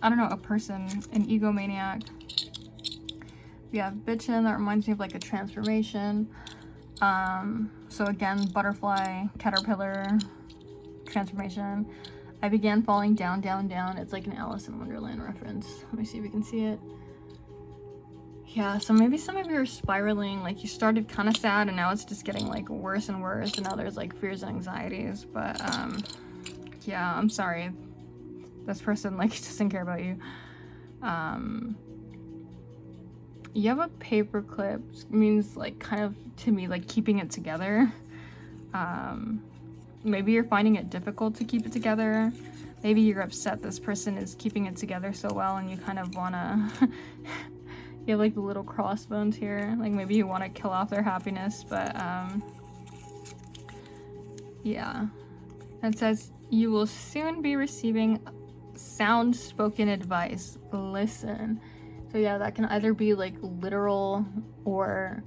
I don't know, a person, an egomaniac. We have bitchin', that reminds me of like a transformation. So again, butterfly, caterpillar, transformation. I began falling down, down, down. It's like an Alice in Wonderland reference. Let me see if we can see it. Yeah, so maybe some of you are spiraling, like you started kind of sad and now it's just getting like worse and worse, and now there's like fears and anxieties. But yeah, I'm sorry. This person like doesn't care about you. You have a paper clip, means like kind of to me like keeping it together. Maybe you're finding it difficult to keep it together. Maybe you're upset this person is keeping it together so well and you kind of wanna you have like the little crossbones here, like maybe you want to kill off their happiness. But yeah, it says you will soon be receiving sound spoken advice. Listen. So yeah, that can either be like literal or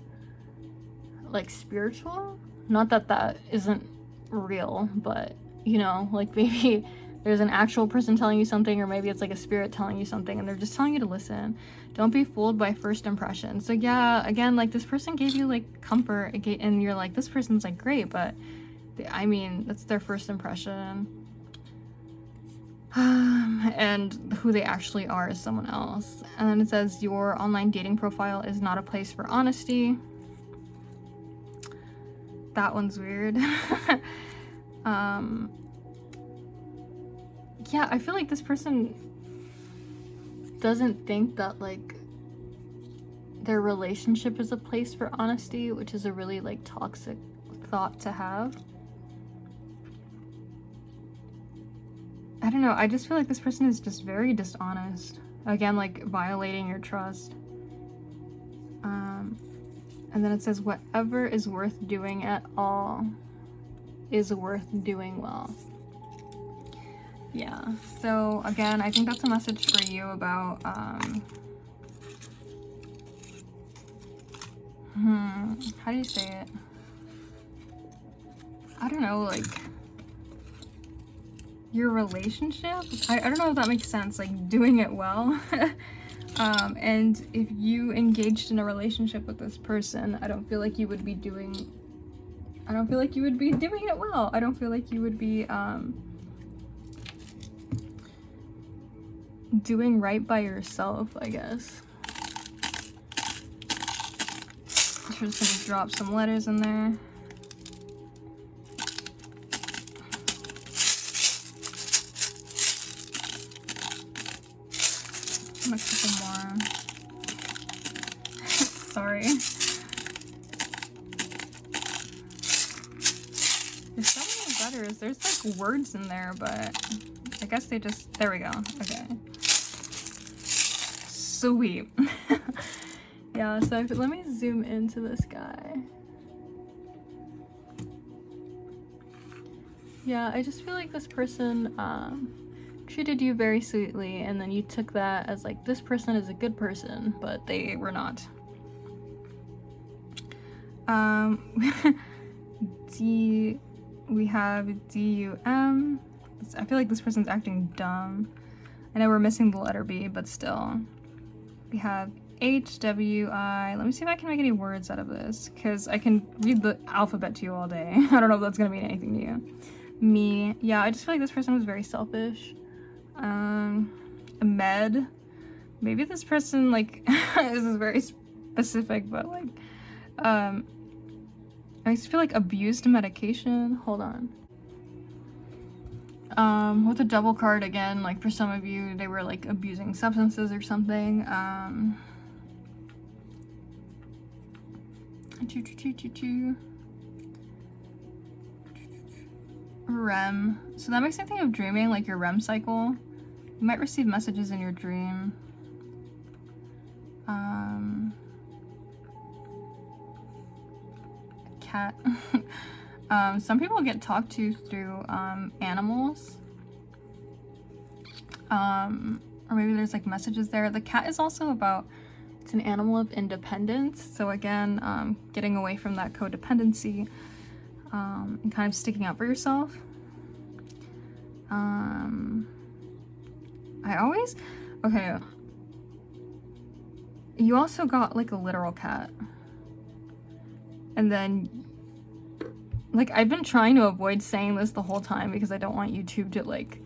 like spiritual. Not that that isn't real, but you know, like maybe there's an actual person telling you something, or maybe it's like a spirit telling you something and they're just telling you to listen. Don't be fooled by first impression. So yeah, again, like this person gave you like comfort and you're like, this person's like great, but I mean, that's their first impression. And who they actually are is someone else. And then it says your online dating profile is not a place for honesty. That one's weird. Yeah, I feel like this person doesn't think that like their relationship is a place for honesty, which is a really like toxic thought to have. I don't know, I just feel like this person is just very dishonest. Again, like violating your trust. And then it says whatever is worth doing at all is worth doing well. Yeah, so again, I think that's a message for you about how do you say it? I don't know, like your relationship. I don't know if that makes sense, like doing it well. And if you engaged in a relationship with this person, I don't feel like you would be doing it well. I don't feel like you would be doing right by yourself, I guess. I'm just gonna drop some letters in there. I'm gonna put some more. Sorry. There's so many letters. There's like words in there, but I guess they just, there we go. Okay. Sweet. Yeah, so let me zoom into this guy. Yeah, I just feel like this person treated you very sweetly, and then you took that as like, this person is a good person, but they were not. We have D-U-M. I feel like this person's acting dumb. I know we're missing the letter B, but still. We have H-W-I. Let me see if I can make any words out of this, because I can read the alphabet to you all day. I don't know if that's gonna mean anything to you. Me. Yeah, I just feel like this person was very selfish. Med. Maybe this person, like, this is very specific, but like, I just feel like abused medication. Hold on. With a double card again, like for some of you, they were like abusing substances or something. REM. So that makes me think of dreaming, like your REM cycle. You might receive messages in your dream. Cat. Some people get talked to through animals. Or maybe there's like messages there. The cat is also about, it's an animal of independence. So again, getting away from that codependency, and kind of sticking out for yourself. Okay. You also got like a literal cat. And then like, I've been trying to avoid saying this the whole time because I don't want YouTube to, like,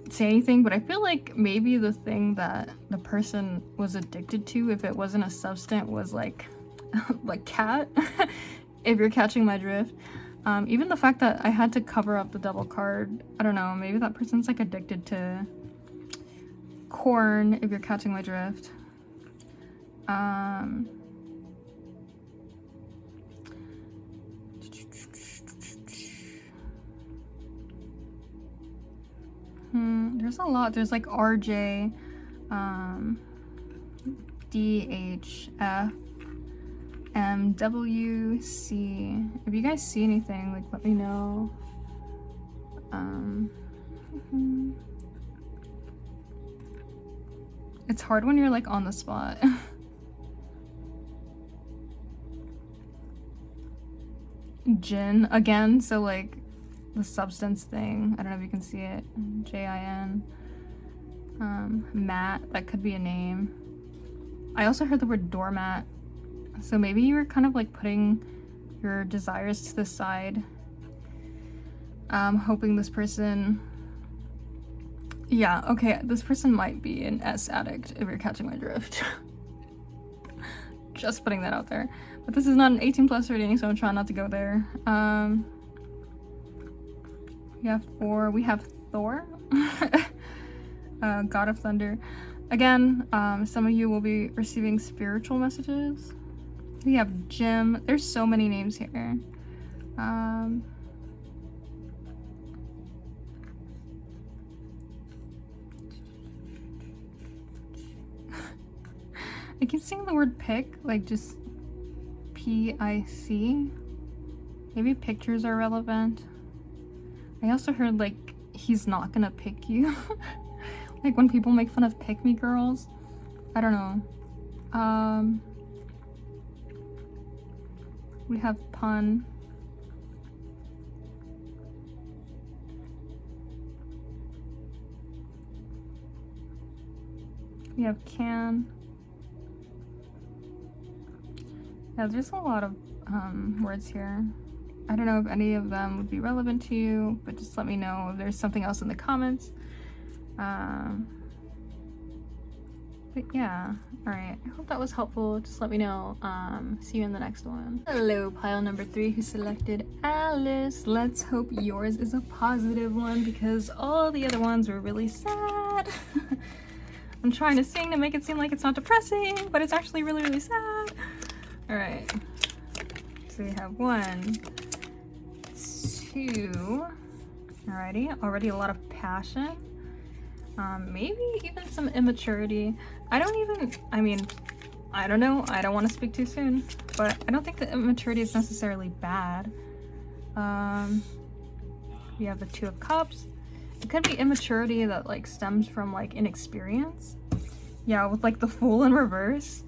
say anything, but I feel like maybe the thing that the person was addicted to, if it wasn't a substance, was, like, like cat, if you're catching my drift. Even the fact that I had to cover up the double card, I don't know, maybe that person's, like, addicted to corn, if you're catching my drift. There's a lot. There's like RJ, DHF, MWC. If you guys see anything, like, let me know. It's hard when you're like on the spot. Gin again, so like the substance thing. I don't know if you can see it. JIN. Matt, that could be a name. I also heard the word doormat. So maybe you were kind of like putting your desires to the side. Hoping this person... Yeah, okay, this person might be an S addict if you're catching my drift. Just putting that out there. But this is not an 18 plus rating, so I'm trying not to go there. We have Thor. God of Thunder. Again, some of you will be receiving spiritual messages. We have Jim. There's so many names here. I keep seeing the word pick, like just P-I-C. Maybe pictures are relevant. I also heard like he's not gonna pick you. Like when people make fun of pick me girls. I don't know. We have pun. We have can. Yeah, there's a lot of words here. I don't know if any of them would be relevant to you, but just let me know if there's something else in the comments. But yeah, alright. I hope that was helpful. Just let me know. See you in the next one. Hello, pile number 3 who selected Alice. Let's hope yours is a positive one because all the other ones were really sad. I'm trying to sing to make it seem like it's not depressing, but it's actually really, really sad. Alright, so we have 1, 2, alrighty, already a lot of passion, maybe even some immaturity. I don't know, I don't want to speak too soon, but I don't think the immaturity is necessarily bad. We have the 2 of Cups. It could be immaturity that like stems from like inexperience. Yeah, with like the Fool in reverse.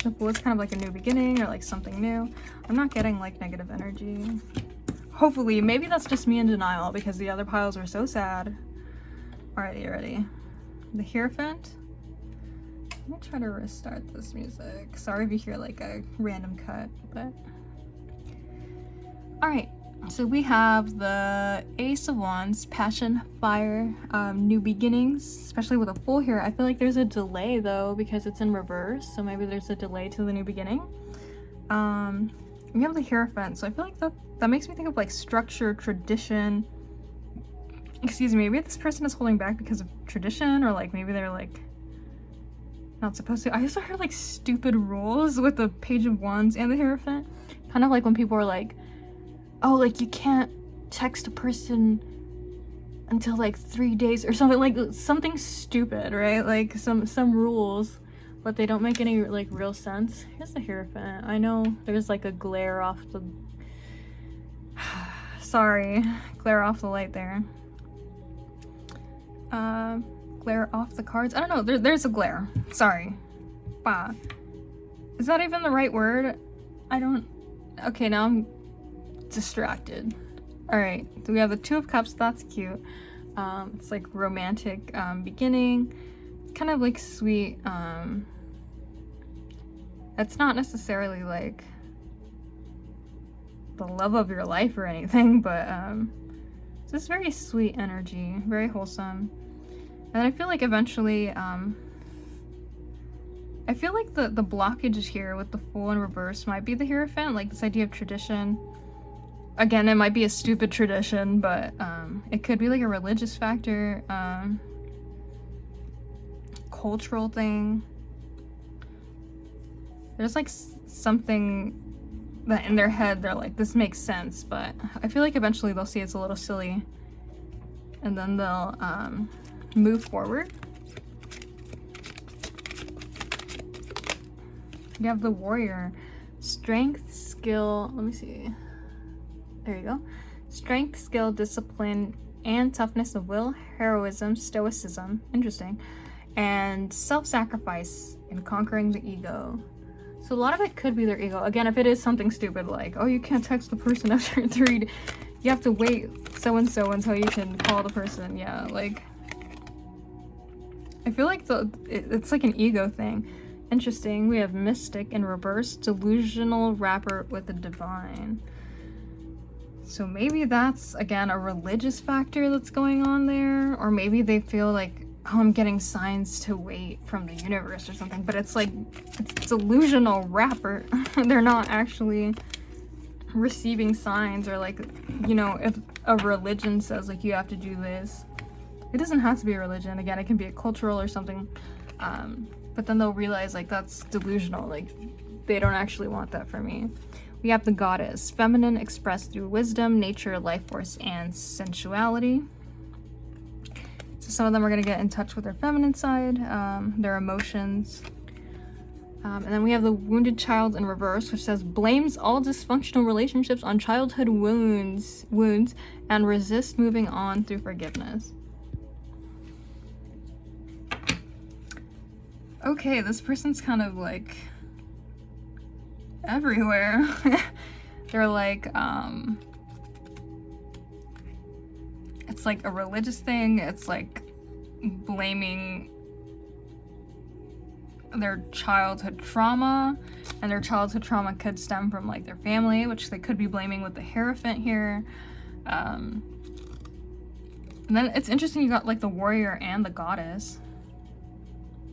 The Fool is kind of like a new beginning or like something new. I'm not getting like negative energy. Hopefully, maybe that's just me in denial because the other piles are so sad. Alrighty, ready. The Hierophant. Let me try to restart this music. Sorry if you hear like a random cut, but... Alright, so we have the Ace of Wands, Passion, Fire, New Beginnings, especially with a Fool here. I feel like there's a delay though because it's in reverse, so maybe there's a delay to the new beginning. We have the Hierophant, so I feel like that makes me think of like structure, tradition. Excuse me, maybe this person is holding back because of tradition, or like maybe they're like not supposed to. I also heard like stupid rules with the Page of Wands and the Hierophant. Kind of like when people are like, oh, like you can't text a person until like 3 days or something, like something stupid, right? Like some rules, but they don't make any like real sense. Here's the Hierophant. I know there's like a glare off the sorry, glare off the light there. Glare off the cards. I don't know, there's a glare. Sorry. Bah. Is that even the right word? I don't... Okay, now I'm distracted. Alright, so we have the 2 of Cups. That's cute. It's like romantic beginning. It's kind of like sweet. It's not necessarily like the love of your life or anything, but it's just very sweet energy, very wholesome. And I feel like eventually, I feel like the blockage here with the Fool in reverse might be the Hierophant, like this idea of tradition. Again, it might be a stupid tradition, but it could be like a religious factor, cultural thing. There's like something that in their head they're like, this makes sense, but I feel like eventually they'll see it's a little silly, and then they'll move forward. You have the Warrior. Strength, skill, let me see. There you go. Strength, skill, discipline, and toughness of will, heroism, stoicism, interesting, and self-sacrifice in conquering the ego. So a lot of it could be their ego. Again, if it is something stupid like, oh, you can't text the person after 3, you have to wait so-and-so until you can call the person. Yeah, like, I feel like it's like an ego thing. Interesting. We have mystic in reverse, delusional rapper with the divine. So maybe that's, again, a religious factor that's going on there, or maybe they feel like, oh, I'm getting signs to wait from the universe or something, but it's like, it's delusional rapper. They're not actually receiving signs, or like, you know, if a religion says like you have to do this, it doesn't have to be a religion. Again, it can be a cultural or something, but then they'll realize like that's delusional, like they don't actually want that for me. We have the Goddess, feminine expressed through wisdom, nature, life force, and sensuality. So some of them are going to get in touch with their feminine side, their emotions. And then we have the Wounded Child in reverse, which says blames all dysfunctional relationships on childhood wounds, and resists moving on through forgiveness. Okay, this person's kind of like everywhere. They're like, it's like a religious thing. It's like blaming their childhood trauma, and their childhood trauma could stem from like their family, which they could be blaming with the Hierophant here. And then it's interesting, you got like the Warrior and the Goddess.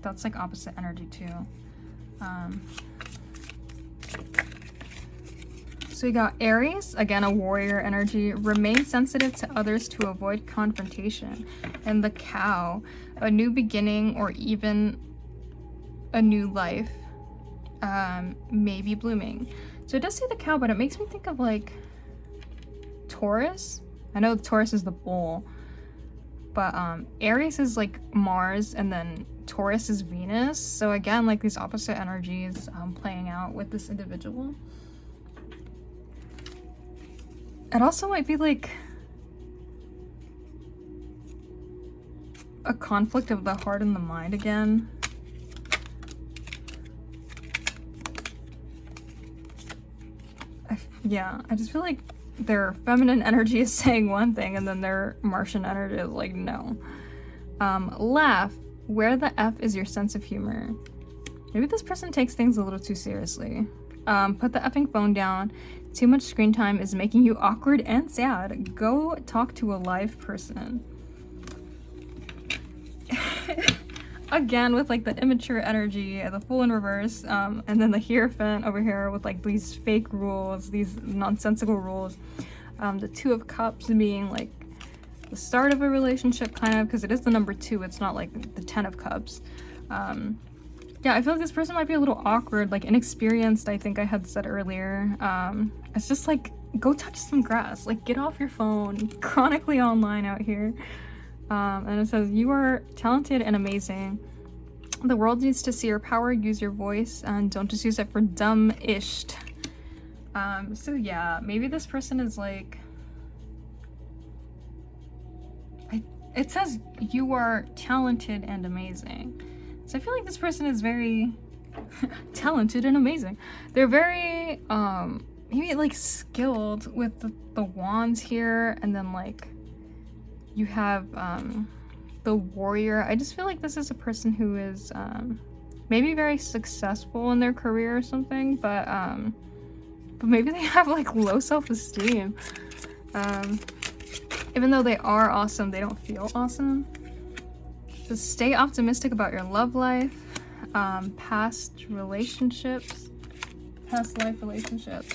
That's like opposite energy too. So we got Aries, again a warrior energy, remain sensitive to others to avoid confrontation. And the Cow, a new beginning or even a new life may be blooming. So it does say the Cow, but it makes me think of like Taurus. I know Taurus is the bull, but Aries is like Mars, and then Taurus is Venus. So again, like these opposite energies playing out with this individual. It also might be like a conflict of the heart and the mind again. Yeah, I just feel like their feminine energy is saying one thing, and then their Martian energy is like, no. Laugh. Where the F is your sense of humor? Maybe this person takes things a little too seriously. Put the effing phone down. Too much screen time is making you awkward and sad. Go talk to a live person. Again, with like the immature energy, the Fool in reverse, and then the Hierophant over here with like these fake rules, these nonsensical rules. The Two of Cups being like the start of a relationship, kind of, because it is the number 2. It's not like the 10 of Cups. Yeah, I feel like this person might be a little awkward, like inexperienced, I think I had said earlier. It's just like, go touch some grass, like get off your phone, chronically online out here. And it says, you are talented and amazing. The world needs to see your power, use your voice, and don't just use it for dumb-ish. So yeah, maybe this person is like, it says you are talented and amazing. So I feel like this person is very talented and amazing. They're very, maybe like skilled with the wands here, and then like you have the Warrior. I just feel like this is a person who is maybe very successful in their career or something, but but maybe they have like low self-esteem. Even though they are awesome, they don't feel awesome. Just stay optimistic about your love life, past relationships, past life relationships,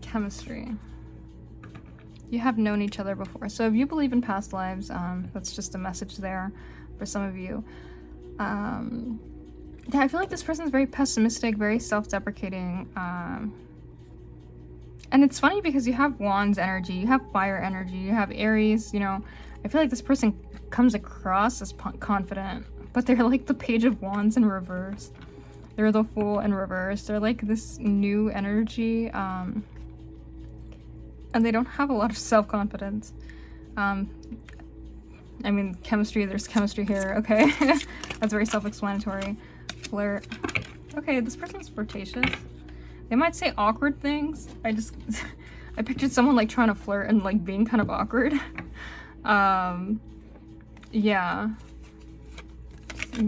chemistry. You have known each other before. So if you believe in past lives, that's just a message there for some of you. Yeah, I feel like this person's very pessimistic, very self-deprecating. And it's funny because you have Wands energy, you have fire energy, you have Aries, you know. I feel like this person comes across as confident, but they're like the Page of Wands in reverse. They're the Fool in reverse. They're like this new energy, and they don't have a lot of self-confidence. I mean, chemistry, there's chemistry here, okay. That's very self-explanatory. Flirt. Okay, this person's flirtatious. They might say awkward things. I pictured someone like trying to flirt and like being kind of awkward. Yeah.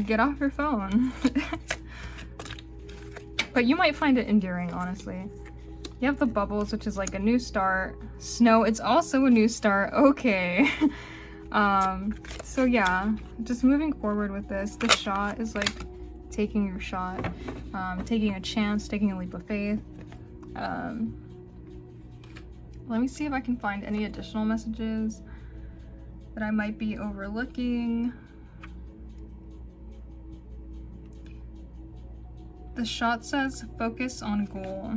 Get off your phone. But you might find it endearing, honestly. You have the bubbles, which is like a new start. Snow, it's also a new start. Okay. So yeah, just moving forward with this. The shot is like taking your shot, taking a chance, taking a leap of faith. Let me see if I can find any additional messages that I might be overlooking. The shot says focus on goal.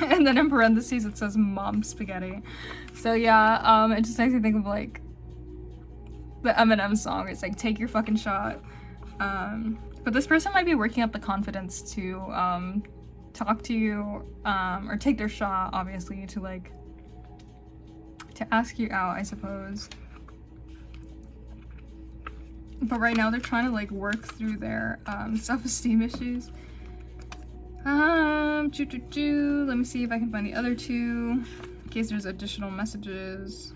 And then in parentheses it says mom spaghetti. So yeah, it just makes me think of like the Eminem song. It's like take your fucking shot. But this person might be working up the confidence to talk to you, or take their shot, obviously, to like to ask you out, I suppose. But right now they're trying to like work through their self-esteem issues. Let me see if I can find the other two in case there's additional messages.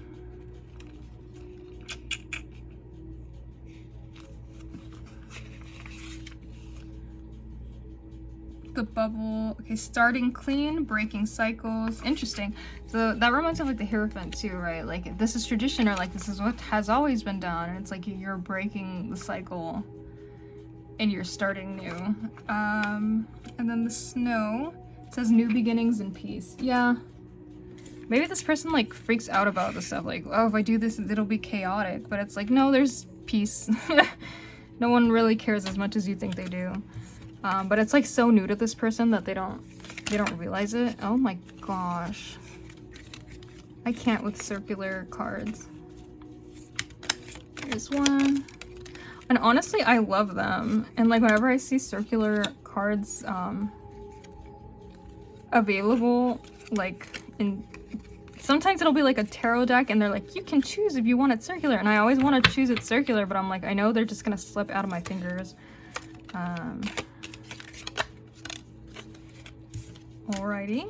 The bubble. Okay, starting clean, breaking cycles. Interesting. So that reminds me of like the Hierophant too, right? Like this is tradition, or like this is what has always been done, and it's like you're breaking the cycle and you're starting new. And then the snow says new beginnings and peace. Yeah. Maybe this person like freaks out about this stuff, like, oh, if I do this it'll be chaotic, but it's like, no, there's peace. No one really cares as much as you think they do. But it's like so new to this person that they don't realize it. Oh my gosh. I can't with circular cards. Here's one. And honestly, I love them. And like whenever I see circular cards available, like sometimes it'll be like a tarot deck and they're like, you can choose if you want it circular. And I always want to choose it circular, but I'm like, I know they're just gonna slip out of my fingers. Alrighty.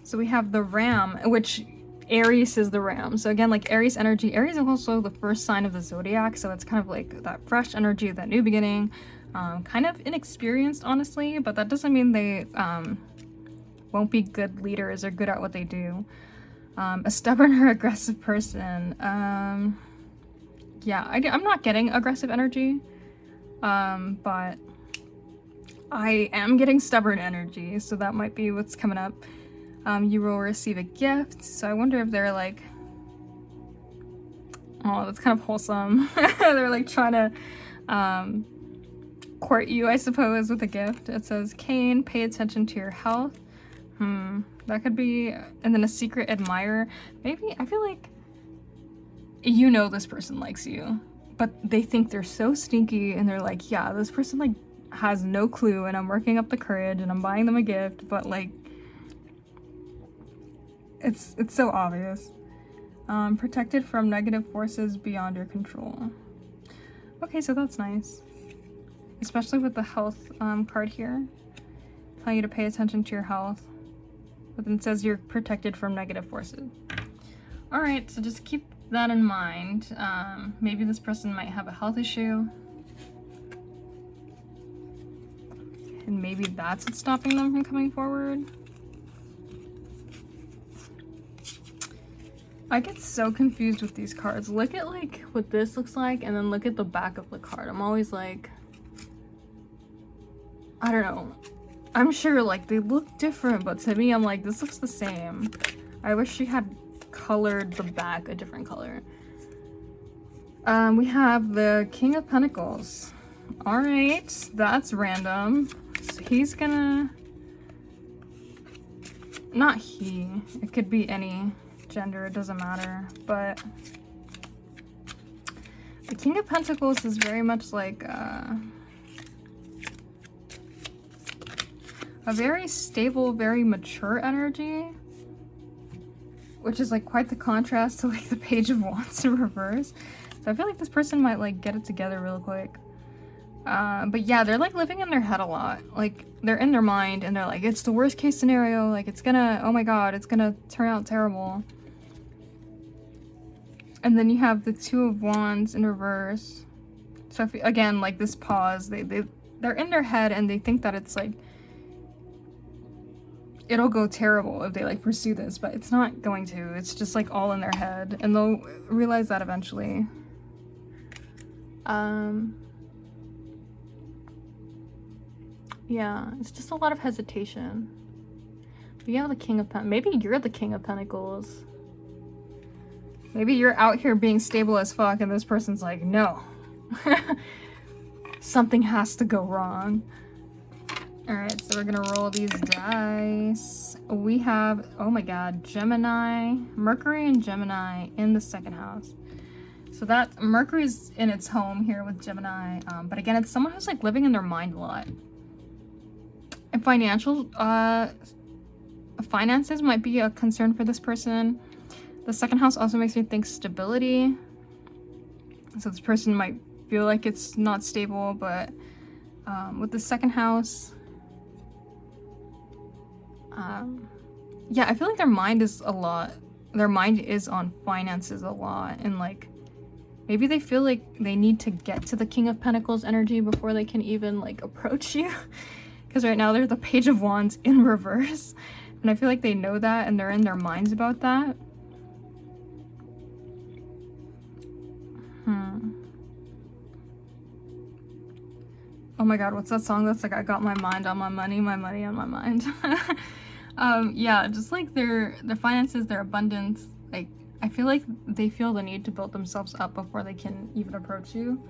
So we have the Ram, which Aries is the Ram. So again, like Aries energy. Aries is also the first sign of the zodiac, so it's kind of like that fresh energy, that new beginning. Kind of inexperienced, honestly, but that doesn't mean they won't be good leaders or good at what they do. A stubborn or aggressive person. Yeah, I'm not getting aggressive energy, but I am getting stubborn energy, so that might be what's coming up. You will receive a gift, so I wonder if they're like, oh, that's kind of wholesome. They're like trying to court you, I suppose, with a gift. It says, Cain, pay attention to your health. That could be, and then a secret admirer. Maybe, I feel like you know this person likes you, but they think they're so stinky and they're like, yeah, this person like has no clue and I'm working up the courage and I'm buying them a gift, but like it's so obvious. Protected from negative forces beyond your control. Okay, so that's nice, especially with the health card here, telling you to pay attention to your health, but then it says you're protected from negative forces. All right, so just keep that in mind. Maybe this person might have a health issue. and maybe that's what's stopping them from coming forward. I get so confused with these cards. Look at like what this looks like and then look at the back of the card. I'm always like, I don't know. I'm sure like they look different, but to me I'm like, this looks the same. I wish she had colored the back a different color. We have the King of Pentacles. All right, that's random. So he's gonna, not he, it could be any gender, it doesn't matter, but the King of Pentacles is very much like a very stable, very mature energy, which is like quite the contrast to like the Page of Wands in reverse. So I feel like this person might like get it together real quick. But yeah, they're like living in their head a lot. Like they're in their mind and they're like, it's the worst case scenario. Like it's gonna, oh my God, it's gonna turn out terrible. And then you have the Two of Wands in reverse. So if, again, like this pause, they're in their head and they think that it's like, it'll go terrible if they like pursue this, but it's not going to. It's just like all in their head and they'll realize that eventually. Yeah, it's just a lot of hesitation. But you have the King of Pentacles. Maybe you're the King of Pentacles. Maybe you're out here being stable as fuck and this person's like, no. Something has to go wrong. Alright, so we're gonna roll these dice. We have, oh my God, Gemini, Mercury and Gemini in the second house. So that Mercury's in its home here with Gemini, but again, it's someone who's like living in their mind a lot. And finances might be a concern for this person. The second house also makes me think stability. So this person might feel like it's not stable, but with the second house, yeah, I feel like their mind is a lot. Their mind is on finances a lot, and like maybe they feel like they need to get to the King of Pentacles energy before they can even like approach you. Because right now they're the Page of Wands in reverse, and I feel like they know that and they're in their minds about that. Oh my God, what's that song that's like, I got my mind on my money on my mind. Yeah, just like their finances, their abundance, like I feel like they feel the need to build themselves up before they can even approach you.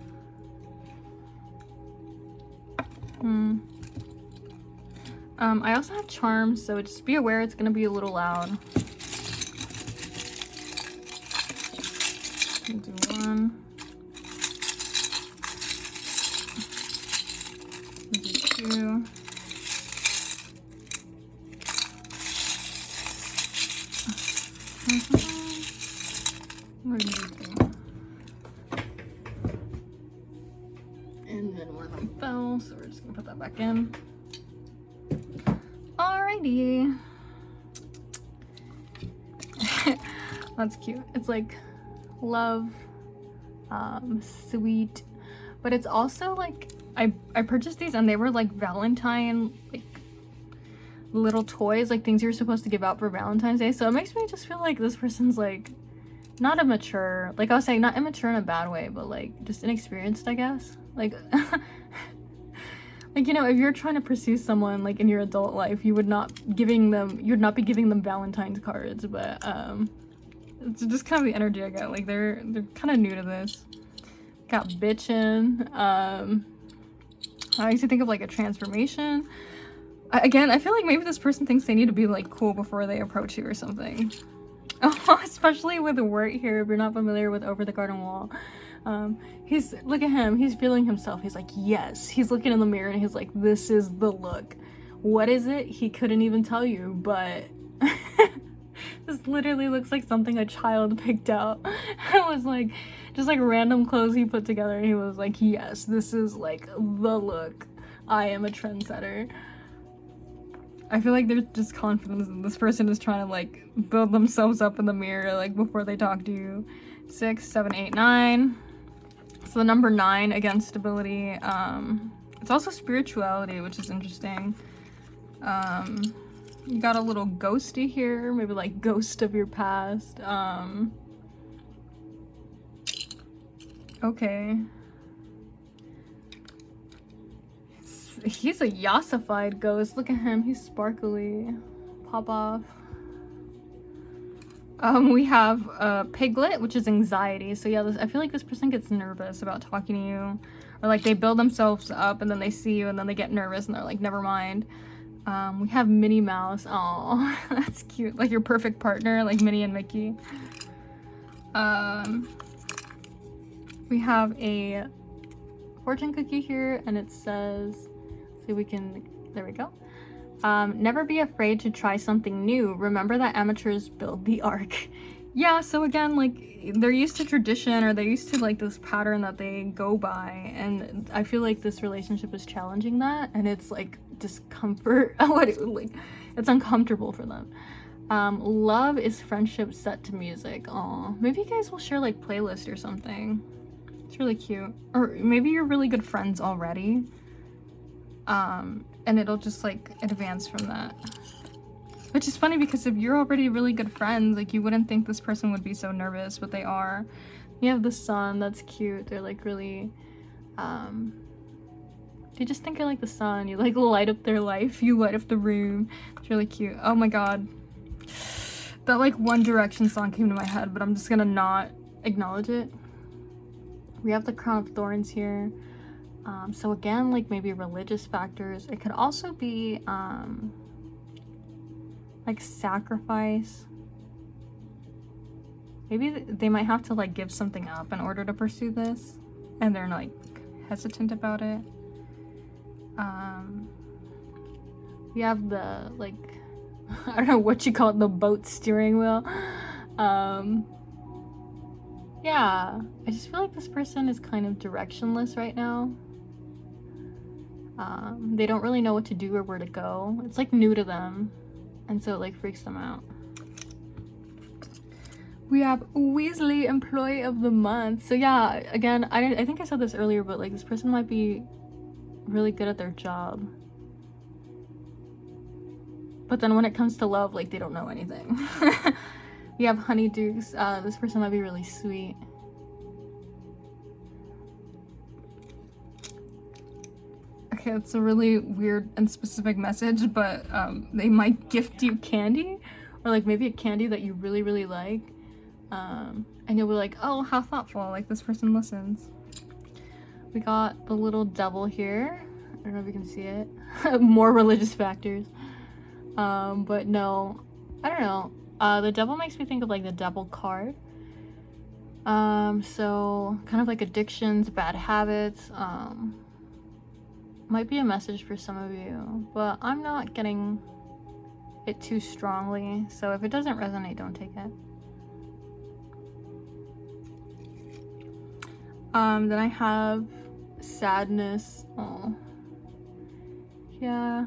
I also have charms, so just be aware it's gonna be a little loud. Do one. Do two. We're gonna do two. And then one of them fell, so we're just gonna put that back in. Alrighty. That's cute. It's like love, sweet, but it's also like I purchased these and they were like Valentine, like little toys, like things you're supposed to give out for Valentine's Day. So it makes me just feel like this person's like not immature, like I was saying, not immature in a bad way, but like just inexperienced, I guess. Like like, you know, if you're trying to pursue someone like in your adult life, you would not be giving them Valentine's cards, but it's just kind of the energy I get. Like they're kind of new to this. Got bitchin'. I used to think of like a transformation. Again, I feel like maybe this person thinks they need to be like cool before they approach you or something. Oh, especially with the word here, if you're not familiar with Over the Garden Wall. Look at him, he's feeling himself. He's like, yes. He's looking in the mirror and he's like, this is the look. What is it? He couldn't even tell you, but this literally looks like something a child picked out. It was like just like random clothes he put together and he was like, yes, this is like the look. I am a trendsetter. I feel like there's just confidence that this person is trying to like build themselves up in the mirror like before they talk to you. 6, 7, 8, 9. So the number 9, again, stability. It's also spirituality, which is interesting. You got a little ghosty here, maybe like ghost of your past. Okay. He's a yassified ghost. Look at him, he's sparkly. Pop off. We have Piglet, which is anxiety. So yeah, I feel like this person gets nervous about talking to you. Or like they build themselves up and then they see you and then they get nervous and they're like, never mind. We have Minnie Mouse. Oh, that's cute. Like your perfect partner, like Minnie and Mickey. We have a fortune cookie here and it says, see we can, there we go. Never be afraid to try something new. Remember that amateurs build the ark. Yeah, so again, like, they're used to tradition or they're used to, like, this pattern that they go by. And I feel like this relationship is challenging that. And it's, like, discomfort. It's uncomfortable for them. Love is friendship set to music. Aw, maybe you guys will share, like, playlist or something. It's really cute. Or maybe you're really good friends already. And it'll just like advance from that. Which is funny because if you're already really good friends, like you wouldn't think this person would be so nervous, but they are. You have the sun, that's cute. They're like really, they just think you're like the sun. You like light up their life, you light up the room. It's really cute. Oh my god. That like One Direction song came to my head, but I'm just gonna not acknowledge it. We have the Crown of Thorns here. So again, like maybe religious factors. It could also be like sacrifice. Maybe they might have to like give something up in order to pursue this, and they're like hesitant about it. We have the like, I don't know what you call it, the boat steering wheel. Yeah, I just feel like this person is kind of directionless right now. They don't really know what to do or where to go. It's like new to them, and so it like freaks them out. We have Weasley Employee of the Month. So yeah, again, I think I said this earlier, but like this person might be really good at their job. But then when it comes to love, like they don't know anything. We have Honeydukes. This person might be really sweet. Okay, it's a really weird and specific message, but they might gift you candy, or like maybe a candy that you really, really like. And you'll be like, oh, how thoughtful, like this person listens. We got the little devil here. I don't know if you can see it. More religious factors. But no, I don't know. The devil makes me think of like the devil card. So kind of like addictions, bad habits, might be a message for some of you, but I'm not getting it too strongly. So if it doesn't resonate, don't take it. Then I have sadness. Oh, yeah.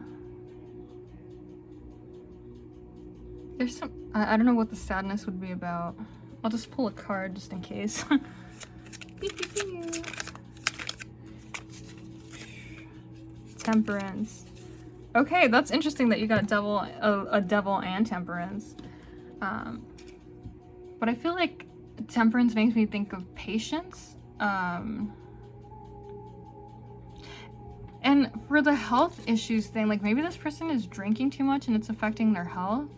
There's some, I don't know what the sadness would be about. I'll just pull a card just in case. Temperance. Okay, that's interesting that you got a devil and temperance. But I feel like temperance makes me think of patience. And for the health issues thing, like maybe this person is drinking too much and it's affecting their health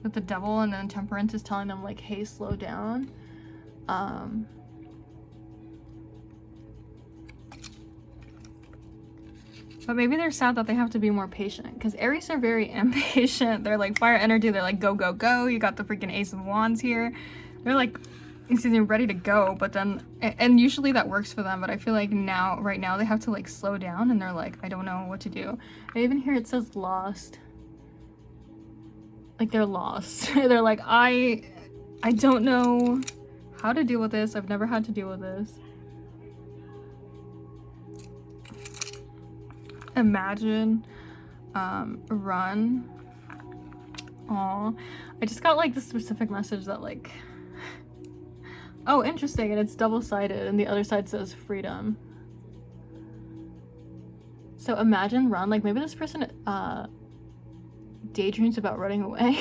with the devil, and then temperance is telling them like, hey, slow down. But maybe they're sad that they have to be more patient, because Aries are very impatient. They're like fire energy. They're like, go, go, go. You got the freaking Ace of Wands here. They're like, they're ready to go, but then, and usually that works for them, but I feel like right now they have to like slow down, and they're like, I don't know what to do. I even hear it says lost. Like they're lost. They're like, I don't know how to deal with this. I've never had to deal with this. Imagine, run. Aw, I just got like the specific message that like, oh, interesting, and it's double-sided, and the other side says freedom. So imagine run, like maybe this person daydreams about running away.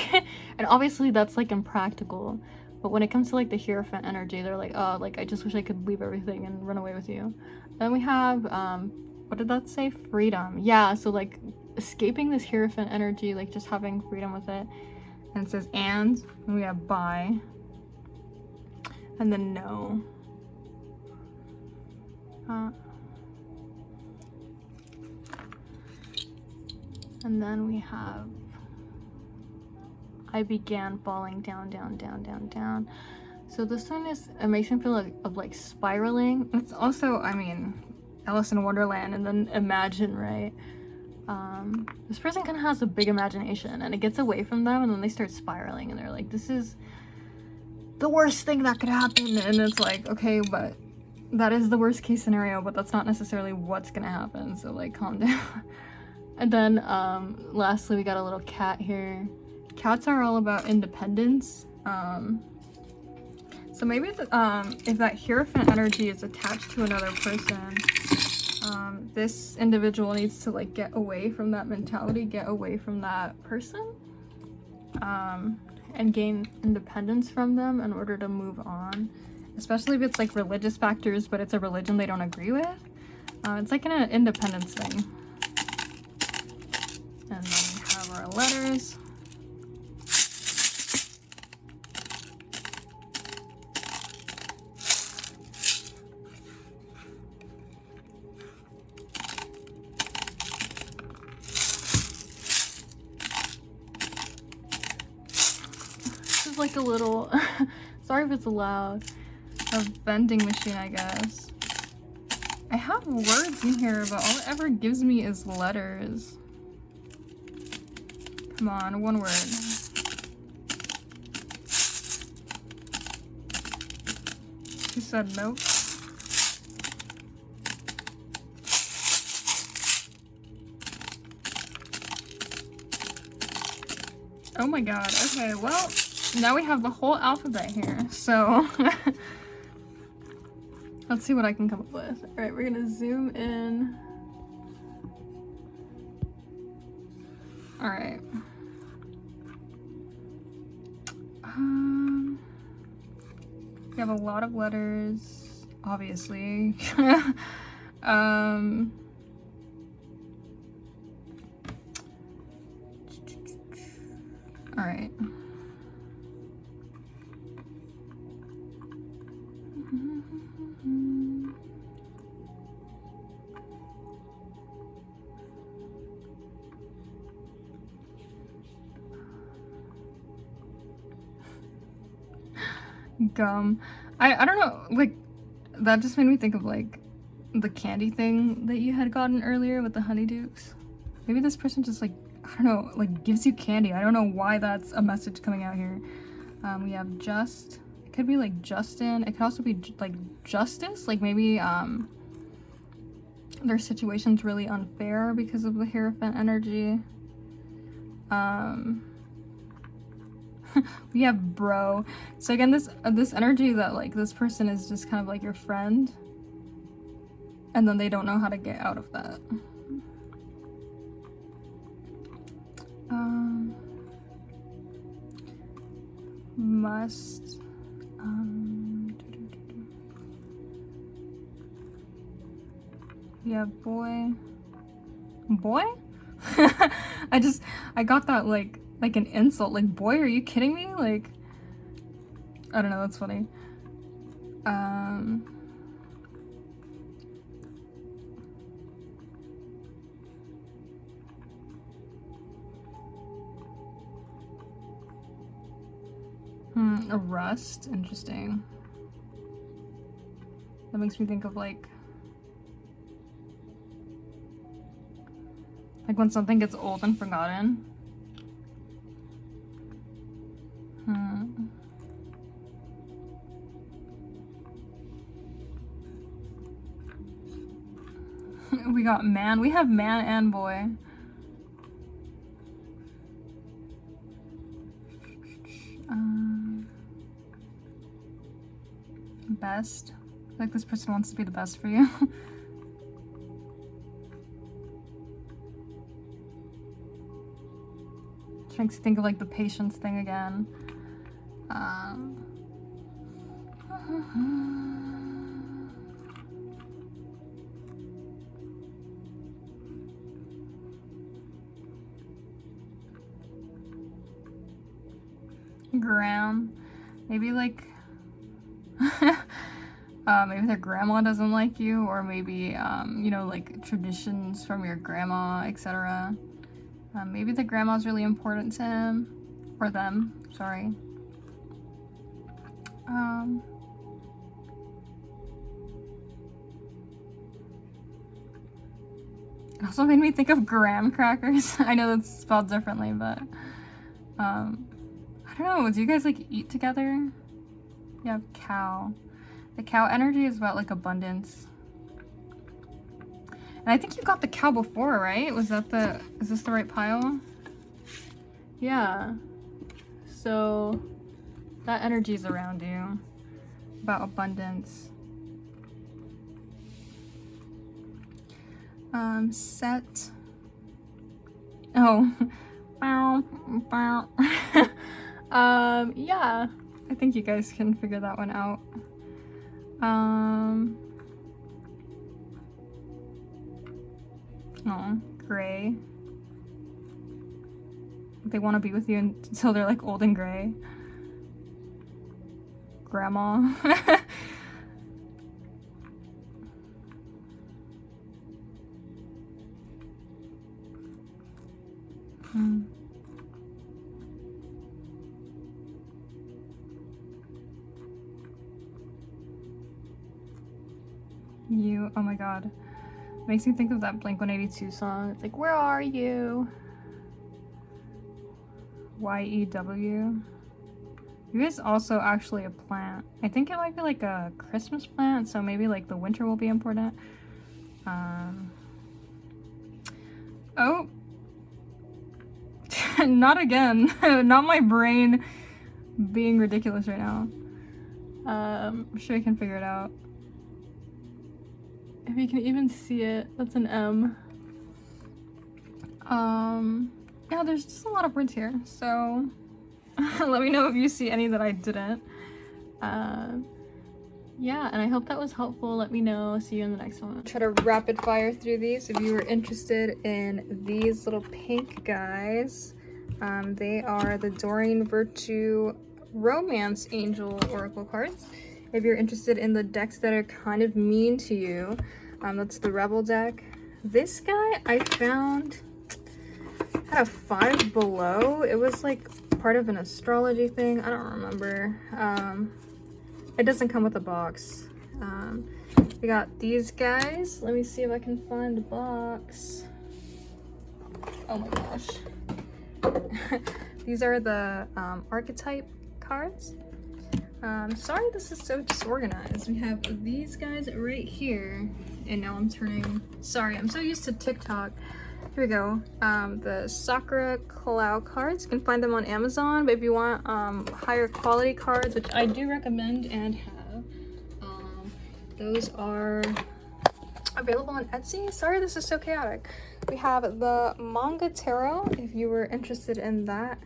And obviously that's like impractical. But when it comes to like the Hierophant energy, they're like, oh, like I just wish I could leave everything and run away with you. Then we have, what did that say? Freedom. Yeah, so like escaping this Hierophant energy, like just having freedom with it. And it says and we have bye. And then no. And then we have I began falling down, down, down, down, down. So this one is, it makes me feel like of like spiraling. It's also, I mean, Alice in Wonderland and then Imagine, right? This person kind of has a big imagination and it gets away from them and then they start spiraling and they're like, this is the worst thing that could happen. And it's like, okay, but that is the worst case scenario, but that's not necessarily what's gonna happen. So like, calm down. And then lastly, we got a little cat here. Cats are all about independence. So maybe if that Hierophant energy is attached to another person, this individual needs to like get away from that mentality, get away from that person, and gain independence from them in order to move on. Especially if it's like religious factors, but it's a religion they don't agree with. It's like an independence thing. And then we have our letters. Like a little sorry if it's loud, a vending machine, I guess. I have words in here, but all it ever gives me is letters. Come on, one word. She said nope. Oh my god, okay, well, now we have the whole alphabet here, so let's see what I can come up with. All right, we're gonna zoom in. All right. We have a lot of letters, obviously. All right. Gum. I don't know, like, that just made me think of like the candy thing that you had gotten earlier with the honeydukes. Maybe this person just like, I don't know, like gives you candy. I don't know why that's a message coming out here. We have just, it could be like Justin. It could also be like justice, like maybe their situation's really unfair because of the Hierophant energy. We have bro. So again, this energy that like this person is just kind of like your friend and then they don't know how to get out of that. Must yeah, boy. I got that like an insult, like, boy, are you kidding me? Like, I don't know, that's funny. A rust, interesting. That makes me think of like when something gets old and forgotten. We got man. We have man and boy. Best. Like this person wants to be the best for you. makes me think of like the patience thing again. Graham, maybe like maybe their grandma doesn't like you, or maybe you know, like traditions from your grandma, etc. Maybe the grandma's really important to him or them, sorry. It also made me think of graham crackers. I know that's spelled differently, but I don't know, do you guys like eat together? You have cow. The cow energy is about like abundance. And I think you got the cow before, right? Was that the, is this the right pile? Yeah. So that energy is around you, about abundance. Set. Oh. Yeah. I think you guys can figure that one out. Oh, gray. They want to be with you until they're like old and gray. Grandma. You, oh my god. Makes me think of that Blink-182 song. It's like, where are you? Y-E-W. You is also actually a plant. I think it might be like a Christmas plant, so maybe like the winter will be important. Oh. Not again. Not my brain being ridiculous right now. I'm sure I can figure it out. If you can even see it, that's an M. Yeah, there's just a lot of words here, so let me know if you see any that I didn't. Yeah, and I hope that was helpful. Let me know. See you in the next one. Try to rapid fire through these. If you were interested in these little pink guys, they are the Doreen Virtue Romance Angel Oracle cards. If you're interested in the decks that are kind of mean to you, that's the Rebel deck. This guy I found had a 5 below. It was like part of an astrology thing. I don't remember. It doesn't come with a box. We got these guys. Let me see if I can find a box. Oh my gosh. These are the archetype cards. Sorry this is so disorganized. We have these guys right here, and now I'm turning, sorry, I'm so used to TikTok. Here we go. The Sakura Cloud cards. You can find them on Amazon, but if you want higher quality cards, which I do recommend and have, those are available on Etsy. Sorry this is so chaotic. We have the Manga Tarot, if you were interested in that.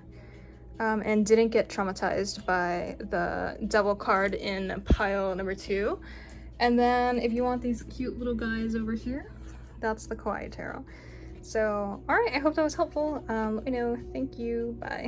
And didn't get traumatized by the devil card in pile number 2. And then if you want these cute little guys over here, that's the Kawaii Tarot. So, alright, I hope that was helpful. Let me know. Thank you. Bye.